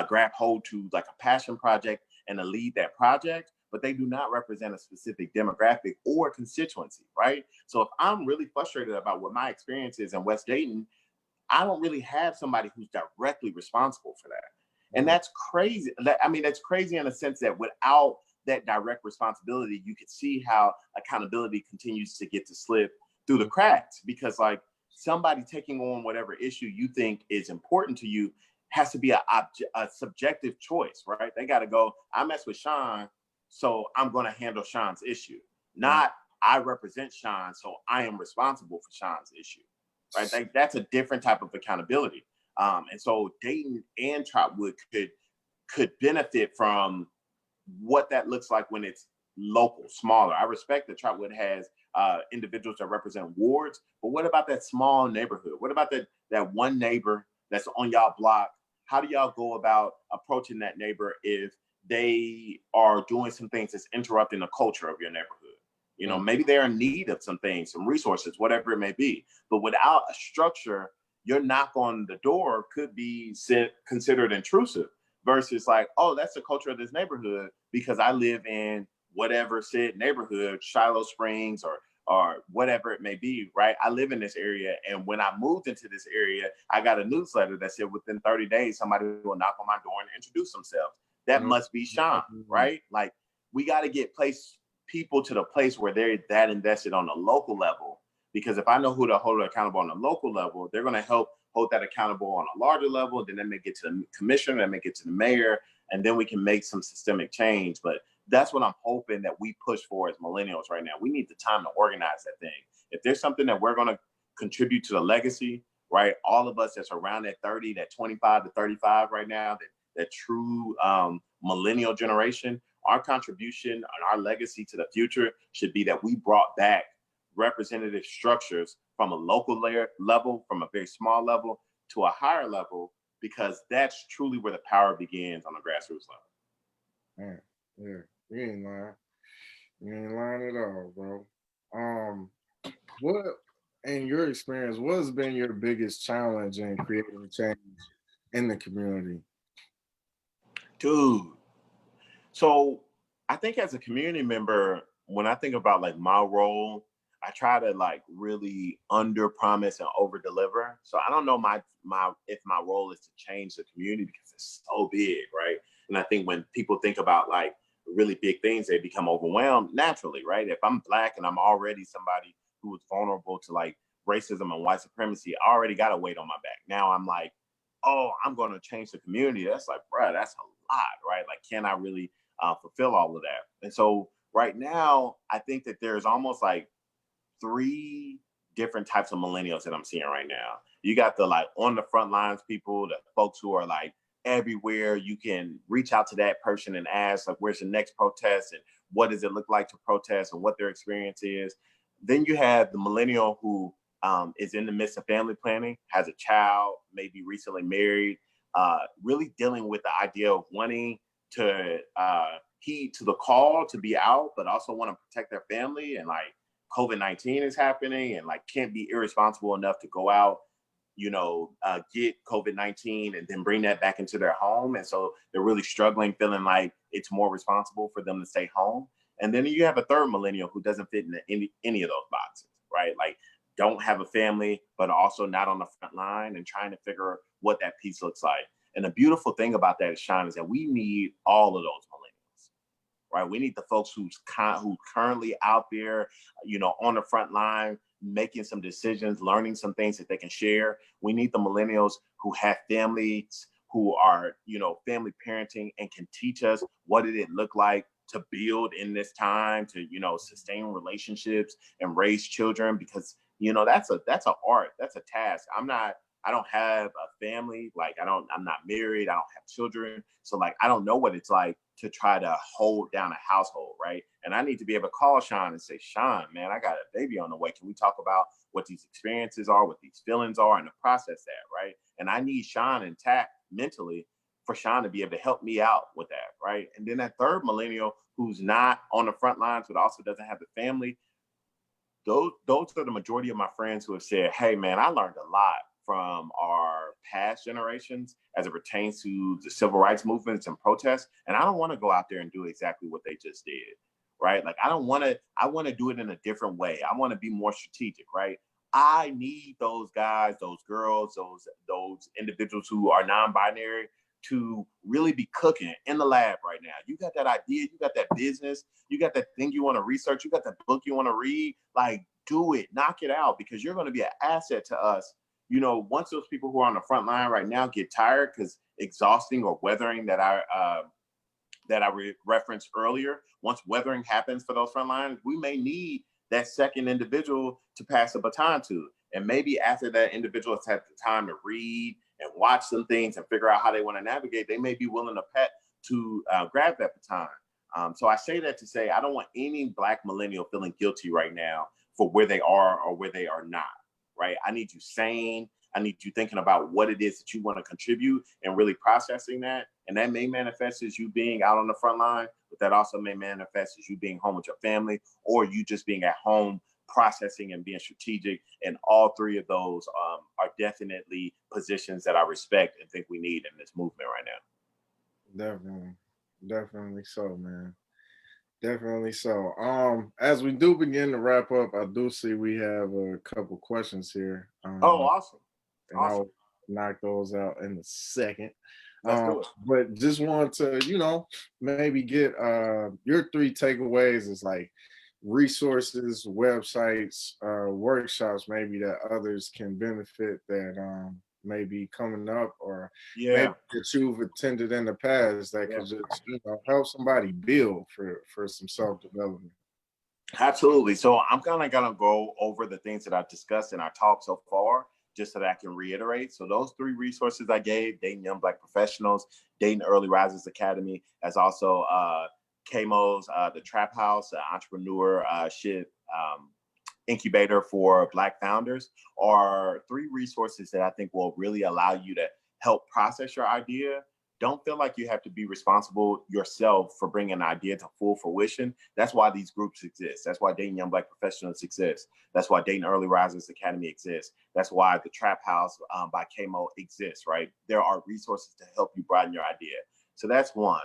grab hold to like a passion project and to lead that project, but they do not represent a specific demographic or constituency, right? So if I'm really frustrated about what my experience is in West Dayton, I don't really have somebody who's directly responsible for that. And mm, that's crazy. I mean, that's crazy in the sense that without that direct responsibility, you could see how accountability continues to get to slip through the cracks because, like, somebody taking on whatever issue you think is important to you has to be a subjective choice, right? They got to go, I mess with Sean, so I'm going to handle Sean's issue, mm, not I represent Sean, so I am responsible for Sean's issue, right? That's a different type of accountability. And so Dayton and Trotwood could benefit from what that looks like when it's local, smaller. I respect that Trotwood has individuals that represent wards, but what about that small neighborhood? What about that one neighbor that's on y'all block? How do y'all go about approaching that neighbor if they are doing some things that's interrupting the culture of your neighborhood? You know, mm, maybe they're in need of some things, some resources, whatever it may be. But without a structure, your knock on the door could be considered intrusive versus like, oh, that's the culture of this neighborhood because I live in whatever said neighborhood, Shiloh Springs or whatever it may be, right? I live in this area. And when I moved into this area, I got a newsletter that said within 30 days, somebody will knock on my door and introduce themselves. That mm, must be Sean, mm, right? Like we got to get people to the place where they're that invested on the local level. Because if I know who to hold accountable on the local level, they're going to help hold that accountable on a larger level. Then they may get to the commissioner, they may get to the mayor, and then we can make some systemic change. But that's what I'm hoping that we push for as millennials right now. We need the time to organize that thing. If there's something that we're going to contribute to the legacy, right? All of us that's around that 30, that 25 to 35 right now, that true millennial generation, our contribution and our legacy to the future should be that we brought back representative structures from a local level, from a very small level to a higher level, because that's truly where the power begins on the grassroots level. man, yeah, you ain't lying. You ain't lying at all, bro. Um, what in your experience, what has been your biggest challenge in creating change in the community? Dude, So I think as a community member, when I think about like my role, I try to like really under promise and over deliver. So I don't know my if my role is to change the community because it's so big, right? And I think when people think about like really big things, they become overwhelmed naturally, right? If I'm Black and I'm already somebody who is vulnerable to like racism and white supremacy, I already got a weight on my back. Now I'm like, oh, I'm going to change the community. That's like, bruh, that's a lot, right? Like, can I really fulfill all of that? And so right now, I think that there's almost like three different types of millennials that I'm seeing right now. You got the like on the front lines people, the folks who are like everywhere. You can reach out to that person and ask like, where's the next protest and what does it look like to protest and what their experience is. Then you have the millennial who is in the midst of family planning, has a child, maybe recently married, really dealing with the idea of wanting to heed to the call to be out, but also want to protect their family. And like COVID-19 is happening and like can't be irresponsible enough to go out, get COVID-19 and then bring that back into their home. And so they're really struggling, feeling like it's more responsible for them to stay home. And then you have a third millennial who doesn't fit into any of those boxes, right? Like don't have a family, but also not on the front line and trying to figure what that piece looks like. And the beautiful thing about that, Sean, is that we need all of those millennials, right? We need the folks who's currently out there, on the front line, making some decisions, learning some things that they can share. We need the millennials who have families, who are, family parenting and can teach us what did it look like to build in this time, to, sustain relationships and raise children, because, that's an art, that's a task. I don't have a family. Like I'm not married. I don't have children. So like, I don't know what it's like to try to hold down a household. Right. And I need to be able to call Sean and say, Sean, man, I got a baby on the way. Can we talk about what these experiences are, what these feelings are, and to process that. Right. And I need Sean intact mentally for Sean to be able to help me out with that. Right. And then that third millennial who's not on the front lines, but also doesn't have the family. Those are the majority of my friends who have said, hey, man, I learned a lot from our past generations as it pertains to the civil rights movements and protests. And I don't want to go out there and do exactly what they just did, right? Like, I want to do it in a different way. I want to be more strategic, right? I need those guys, those girls, those individuals who are non-binary to really be cooking in the lab right now. You got that idea, you got that business, you got that thing you want to research, you got that book you want to read, like do it, knock it out, because you're going to be an asset to us. Once those people who are on the front line right now get tired because exhausting or weathering that I referenced earlier, once weathering happens for those front lines, we may need that second individual to pass the baton to. And maybe after that individual has had the time to read and watch some things and figure out how they want to navigate, they may be willing to grab that baton. So I say that to say, I don't want any Black millennial feeling guilty right now for where they are or where they are not, right? I need you sane. I need you thinking about what it is that you want to contribute and really processing that. And that may manifest as you being out on the front line, but that also may manifest as you being home with your family, or you just being at home processing and being strategic. And all three of those are definitely positions that I respect and think we need in this movement right now. Definitely so, man. Definitely so. As we do begin to wrap up, I do see we have a couple questions here. Oh, awesome. And I'll knock those out in a second. Let's do it. But just want to, maybe get your three takeaways is like resources, websites, workshops, maybe that others can benefit that may be coming up, or maybe that you've attended in the past that could just help somebody build for some self-development. Absolutely. So I'm kind of going to go over the things that I've discussed in our talk so far, just so that I can reiterate. So those three resources I gave: Dayton Young Black Professionals, Dayton Early Risers Academy, as also KMO's the Trap House, entrepreneurship incubator for Black founders, are three resources that I think will really allow you to help process your idea. Don't feel like you have to be responsible yourself for bringing an idea to full fruition. That's why these groups exist. That's why Dayton Young Black Professionals exist. That's why Dayton Early Risers Academy exists. That's why the Trap House by KMO exists, right? There are resources to help you broaden your idea. So that's one.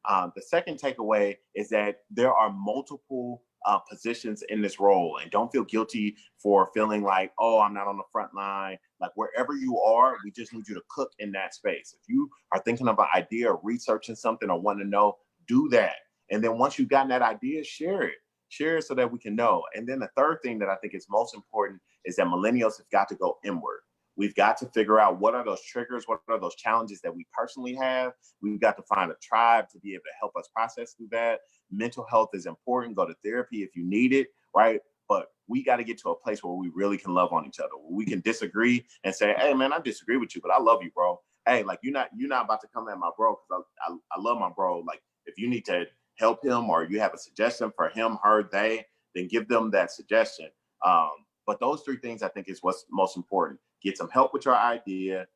The second takeaway is that there are multiple positions in this role, and don't feel guilty for feeling like, oh, I'm not on the front line. Like wherever you are, we just need you to cook in that space. If you are thinking of an idea or researching something or want to know, do that. And then once you've gotten that idea, share it so that we can know. And then the third thing that I think is most important is that millennials have got to go inward. We've got to figure out what are those triggers, what are those challenges that we personally have. We've got to find a tribe to be able to help us process through that. Mental health is important. Go to therapy if you need it, right? But we got to get to a place where we really can love on each other, where we can disagree and say, hey, man, I disagree with you, but I love you, bro. Hey, like you're not about to come at my bro because I love my bro. Like if you need to help him or you have a suggestion for him, her, they, then give them that suggestion. But those three things I think is what's most important. Get some help with your idea.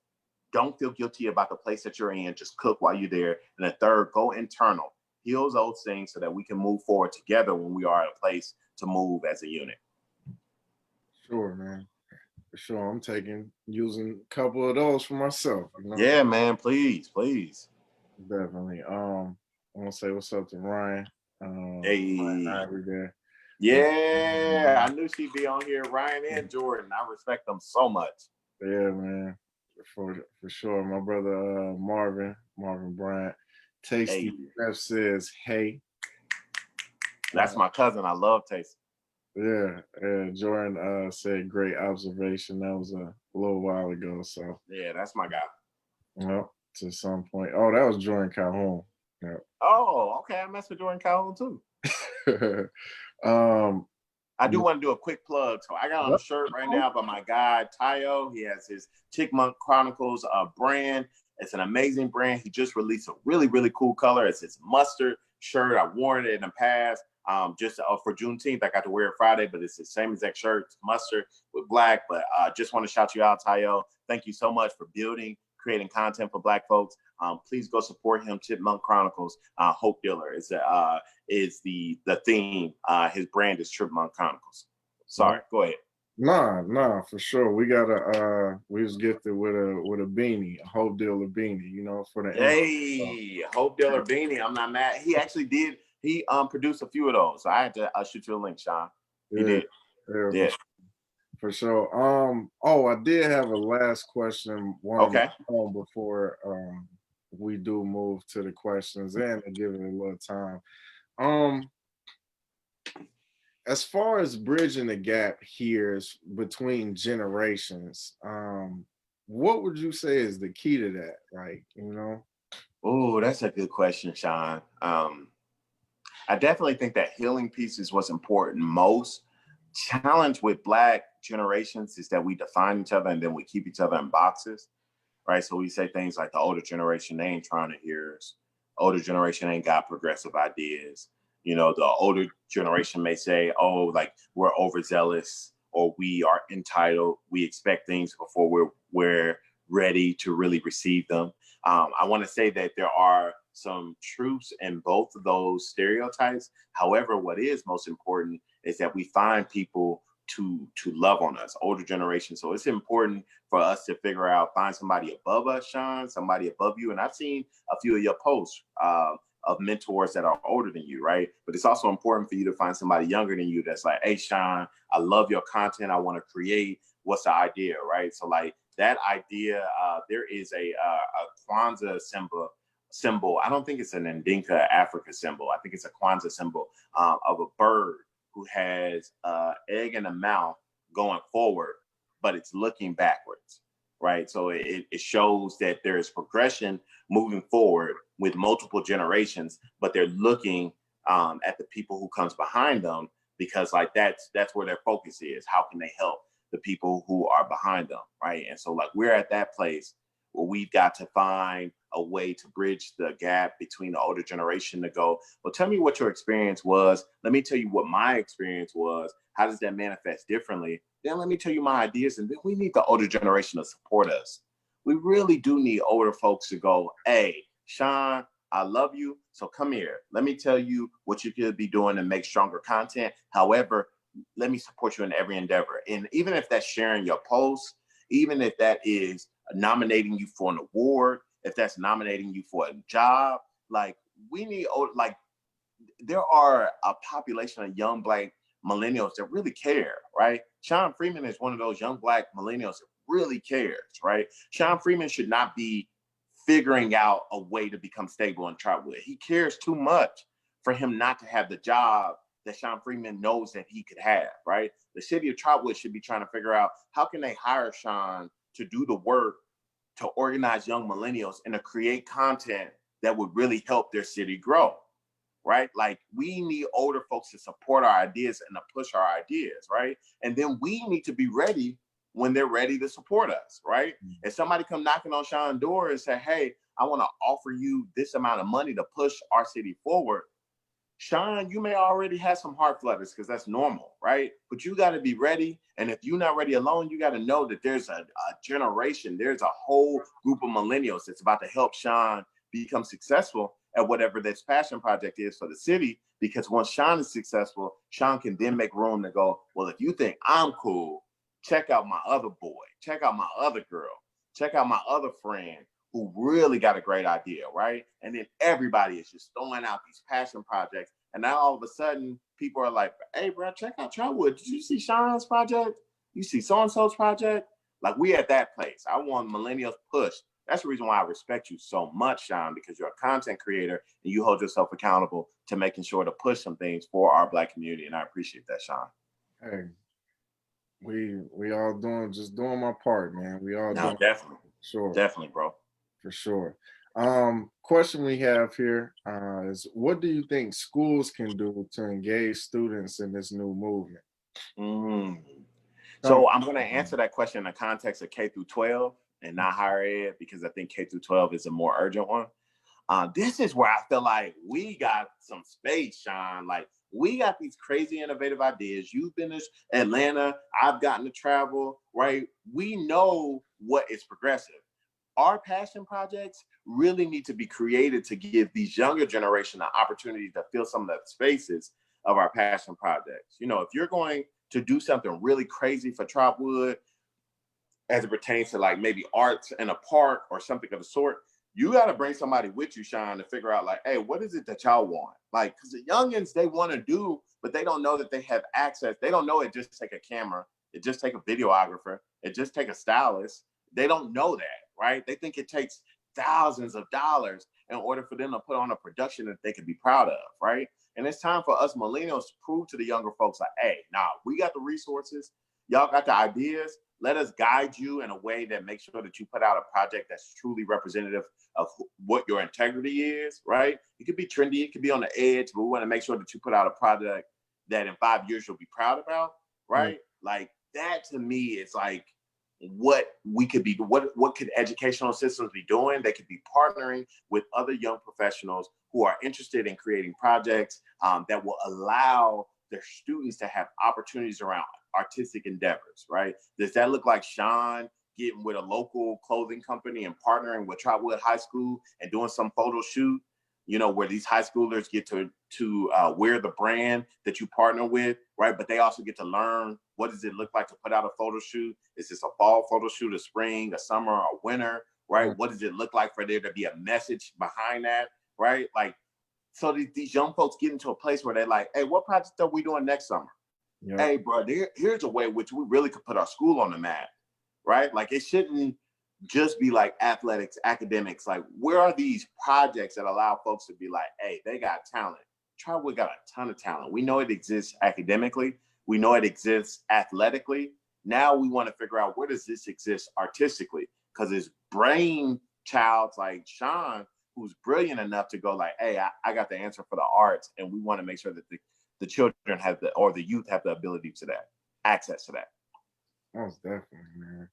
Don't feel guilty about the place that you're in. Just cook while you're there. And then third, go internal. Heal those things so that we can move forward together when we are at a place to move as a unit. Sure, man. For sure. I'm using a couple of those for myself. You know? Yeah, man. Please. Definitely. I want to say what's up to Ryan. Hey. Ryan there. Yeah, I knew she'd be on here. Ryan and Jordan. I respect them so much. Yeah, man. For sure. My brother Marvin Bryant. Tasty Chef says, hey. That's my cousin. I love Tasty. Yeah. Jordan said great observation. That was a little while ago. So yeah, that's my guy. Well, to some point. Oh, that was Jordan Calhoun. Yeah. Oh, okay. I mess with Jordan Calhoun too. I do want to do a quick plug. So I got on a shirt right now by my guy Tayo. He has his Chipmunk Chronicles brand. It's an amazing brand. He just released a really, really cool color. It's his mustard shirt. I've worn it in the past. Just for Juneteenth, I got to wear it Friday, but it's the same exact shirt. It's mustard with black. But just want to shout you out, Tayo. Thank you so much for creating content for Black folks. Please go support him. Chipmunk Chronicles, Hope Dealer is the theme. His brand is Chipmunk Chronicles. Sorry, go ahead. Nah, for sure. We was gifted with a beanie, a Hope Dealer beanie, you know, for the Hope Dealer beanie. I'm not mad. He actually did. He produced a few of those. So I had to shoot you a link, Sean. He did. Yeah. For sure. I did have a last question. Okay. Before we do move to the questions and give it a little time. As far as bridging the gap here between generations, what would you say is the key to that? Like, you know? Oh, that's a good question, Sean. I definitely think that healing piece is what's important most. Challenge with Black generations is that we define each other and then we keep each other in boxes, right? So we say things like the older generation, they ain't trying to hear us. Older generation ain't got progressive ideas. You know, the older generation may say, oh, like we're overzealous or we are entitled. We expect things before we're ready to really receive them. I want to say that there are some truths in both of those stereotypes. However, what is most important is that we find people to love on us, older generation. So it's important for us to figure out, find somebody above us, Sean, somebody above you. And I've seen a few of your posts of mentors that are older than you, right? But it's also important for you to find somebody younger than you that's like, hey, Sean, I love your content. I want to create. What's the idea, right? So like that idea, there is a Kwanzaa symbol. I don't think it's an Ndinka Africa symbol. I think it's a Kwanzaa symbol of a bird who has egg in the mouth going forward, but it's looking backwards, right? So it shows that there is progression moving forward with multiple generations, but they're looking at the people who comes behind them because like that's where their focus is. How can they help the people who are behind them, right? And so like we're at that place where we've got to find a way to bridge the gap between the older generation to go, well, tell me what your experience was. Let me tell you what my experience was. How does that manifest differently? Then let me tell you my ideas. And then we need the older generation to support us. We really do need older folks to go, hey, Sean, I love you. So come here. Let me tell you what you could be doing to make stronger content. However, let me support you in every endeavor. And even if that's sharing your posts, even if that is nominating you for an award, if that's nominating you for a job, like we need, like, there are a population of young Black millennials that really care, right? Sean Freeman is one of those young Black millennials that really cares, right? Sean Freeman should not be figuring out a way to become stable in Trotwood. He cares too much for him not to have the job that Sean Freeman knows that he could have, right? The city of Trotwood should be trying to figure out how can they hire Sean to do the work to organize young millennials and to create content that would really help their city grow, right? Like, we need older folks to support our ideas and to push our ideas, right? And then we need to be ready when they're ready to support us, right? If somebody come knocking on Sean's door and say, hey, I want to offer you this amount of money to push our city forward, Sean, you may already have some heart flutters because that's normal, right? But you got to be ready. And if you're not ready alone, you got to know that there's a generation, there's a whole group of millennials that's about to help Sean become successful at whatever this passion project is for the city. Because once Sean is successful, Sean can then make room to go, well, if you think I'm cool, check out my other boy, check out my other girl, check out my other friend who really got a great idea, right? And then everybody is just throwing out these passion projects. And now all of a sudden, people are like, hey, bro, check out Trotwood. Did you see Sean's project? You see so-and-so's project? Like, we at that place. I want millennials pushed. That's the reason why I respect you so much, Sean, because you're a content creator and you hold yourself accountable to making sure to push some things for our Black community. And I appreciate that, Sean. Hey, we all doing my part, man. We all No, doing definitely. sure. Definitely, bro. For sure. Question we have here is, what do you think schools can do to engage students in this new movement? So I'm going to answer that question in the context of K through 12 and not higher ed, because I think K through 12 is a more urgent one. This is where I feel like we got some space, Sean. Like, we got these crazy innovative ideas. You've been to Atlanta. I've gotten to travel, right? We know what is progressive. Our passion projects really need to be created to give these younger generation the opportunity to fill some of the spaces of our passion projects. You know, if you're going to do something really crazy for Trotwood as it pertains to, like, maybe arts in a park or something of the sort, you got to bring somebody with you, Sean, to figure out, like, hey, what is it that y'all want? Like, because the youngins, they want to do, but they don't know that they have access. They don't know it just take a camera. It just take a videographer. It just take a stylist. They don't know that, right? They think it takes thousands of dollars in order for them to put on a production that they can be proud of, right? And it's time for us millennials to prove to the younger folks, like, hey, nah, we got the resources. Y'all got the ideas. Let us guide you in a way that makes sure that you put out a project that's truly representative of what your integrity is, right? It could be trendy, it could be on the edge, but we want to make sure that you put out a project that in 5 years you'll be proud about, right? Like, that to me is like what we could be, what could educational systems be doing? They could be partnering with other young professionals who are interested in creating projects that will allow their students to have opportunities around artistic endeavors, right? Does that look like Sean getting with a local clothing company and partnering with Trotwood High School and doing some photo shoot, you know, where these high schoolers get to wear the brand that you partner with, right? But they also get to learn, what does it look like to put out a photo shoot? Is this a fall photo shoot, a spring, a summer, a winter, right? What does it look like for there to be a message behind that, right? Like, so these young folks get into a place where they're like, hey, what project are we doing next summer? Yep. Hey, bro, here's a way in which we really could put our school on the map, right? Like, it shouldn't just be like athletics, academics. Like, where are these projects that allow folks to be like, hey, they got talent? Trotwood got a ton of talent. We know it exists academically. We know it exists athletically. Now we want to figure out, where does this exist artistically? Because it's brain childs like Sean, who's brilliant enough to go like, hey, I got the answer for the arts. And we want to make sure that the children have the youth have the ability to that, access to that. Most definitely, man.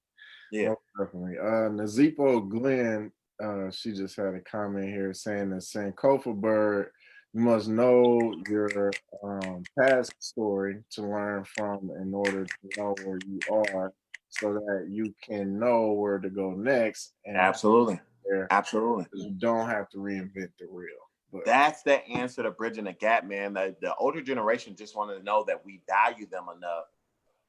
Yeah. Most definitely. Nazipo Glenn, she just had a comment here saying that Sankofa Bird, you must know your past story to learn from in order to know where you are, so that you can know where to go next. And absolutely. You don't have to reinvent the wheel. But that's the answer to bridging the gap, man. The older generation just want to know that we value them enough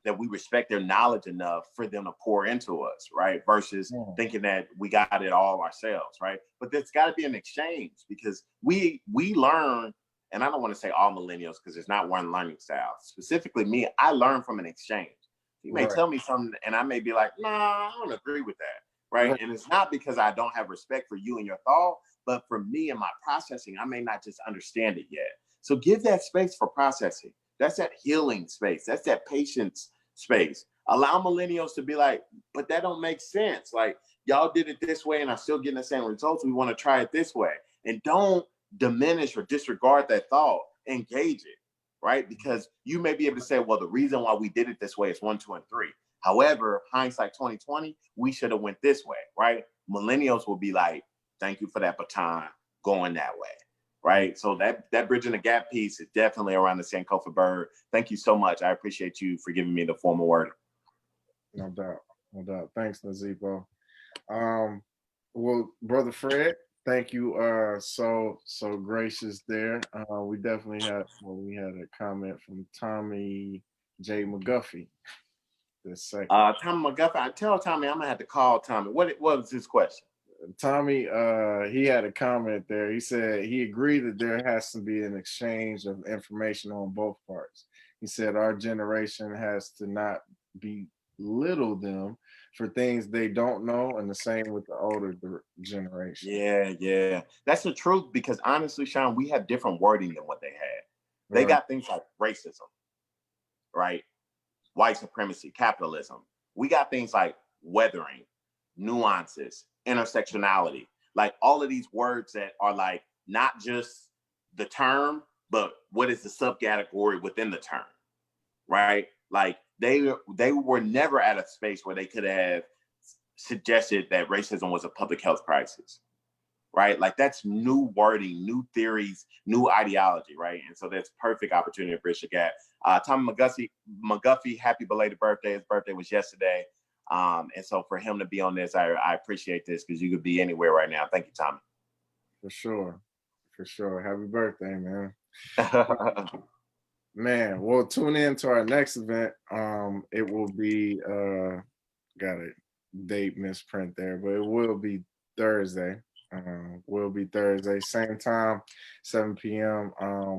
that we respect their knowledge enough for them to pour into us, right? Versus thinking that we got it all ourselves, right? But there's got to be an exchange, because we learn, and I don't want to say all millennials because there's not one learning style. Specifically me, I learn from an exchange. You may tell me something and I may be like, nah, I don't agree with that, right? And it's not because I don't have respect for you and your thought, but for me and my processing, I may not just understand it yet. So give that space for processing. That's that healing space. That's that patience space. Allow millennials to be like, but that don't make sense. Like, y'all did it this way and I'm still getting the same results. We want to try it this way. And don't diminish or disregard that thought. Engage it, right? Because you may be able to say, well, the reason why we did it this way is 1, 2, and 3. However, hindsight 2020, we should have went this way, right? Millennials will be like, thank you for that baton going that way. Right. So that bridging the gap piece is definitely around the Sankofa bird. Thank you so much. I appreciate you for giving me the formal word. No doubt. No doubt. Thanks, Nazeepo. Well, Brother Fred, thank you. So gracious there. We definitely had a comment from Tommy J. McGuffey. This second. Tommy McGuffey, I tell Tommy I'm gonna have to call Tommy. What was his question? Tommy, he had a comment there. He said he agreed that there has to be an exchange of information on both parts. He said our generation has to not belittle them for things they don't know, and the same with the older generation. Yeah. That's the truth, because honestly, Sean, we have different wording than what they had. They got things like racism, right? White supremacy, capitalism. We got things like weathering, nuances, intersectionality, like all of these words that are like not just the term, but what is the subcategory within the term, right? Like they were never at a space where they could have suggested that racism was a public health crisis, right? Like that's new wording, new theories, new ideology, right? And so that's perfect opportunity to bridge the gap. Tommy McGuffey, happy belated birthday. His birthday was yesterday. And so for him to be on this, I appreciate this, because you could be anywhere right now. Thank you, Tommy. For sure. Happy birthday, man. Man, we'll tune in to our next event. It will be got a date misprint there, but it will be Thursday. Same time, 7 p.m.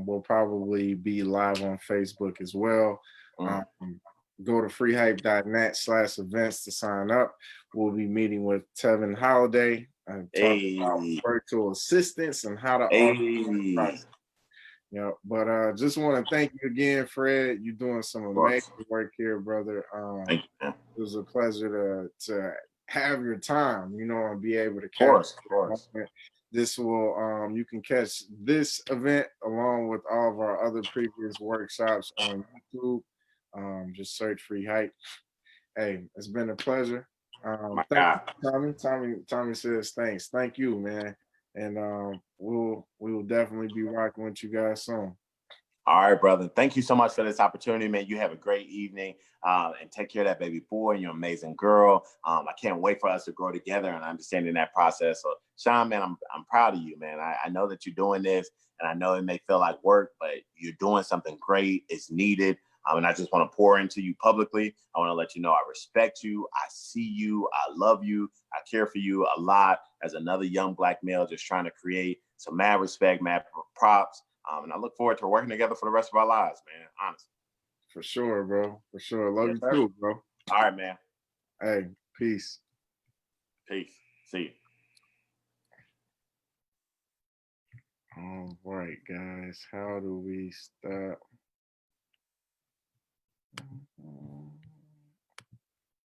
We'll probably be live on Facebook as well. Go to freehype.net/events to sign up. We'll be meeting with Tevin Holiday and talk about virtual assistants and how to automate. But just want to thank you again, Fred. You're doing some amazing work here, brother. It was a pleasure to have your time, and be able to catch. Of course. This will you can catch this event along with all of our other previous workshops on YouTube. Just search Free Hype. Hey, it's been a pleasure. Thank you, Tommy. Tommy says thanks. Thank you, man. And we will definitely be rocking with you guys soon. All right, brother. Thank you so much for this opportunity, man. You have a great evening, and take care of that baby boy and your amazing girl. I can't wait for us to grow together and understanding that process. So, Sean, man, I'm proud of you, man. I know that you're doing this, and I know it may feel like work, but you're doing something great. It's needed. And I just want to pour into you publicly. I want to let you know I respect you. I see you. I love you. I care for you a lot as another young Black male just trying to create some mad respect, mad props. And I look forward to working together for the rest of our lives, man. Honestly. For sure, bro. For sure. Love you too, bro. All right, man. Hey, peace. Peace. See you. All right, guys. How do we stop?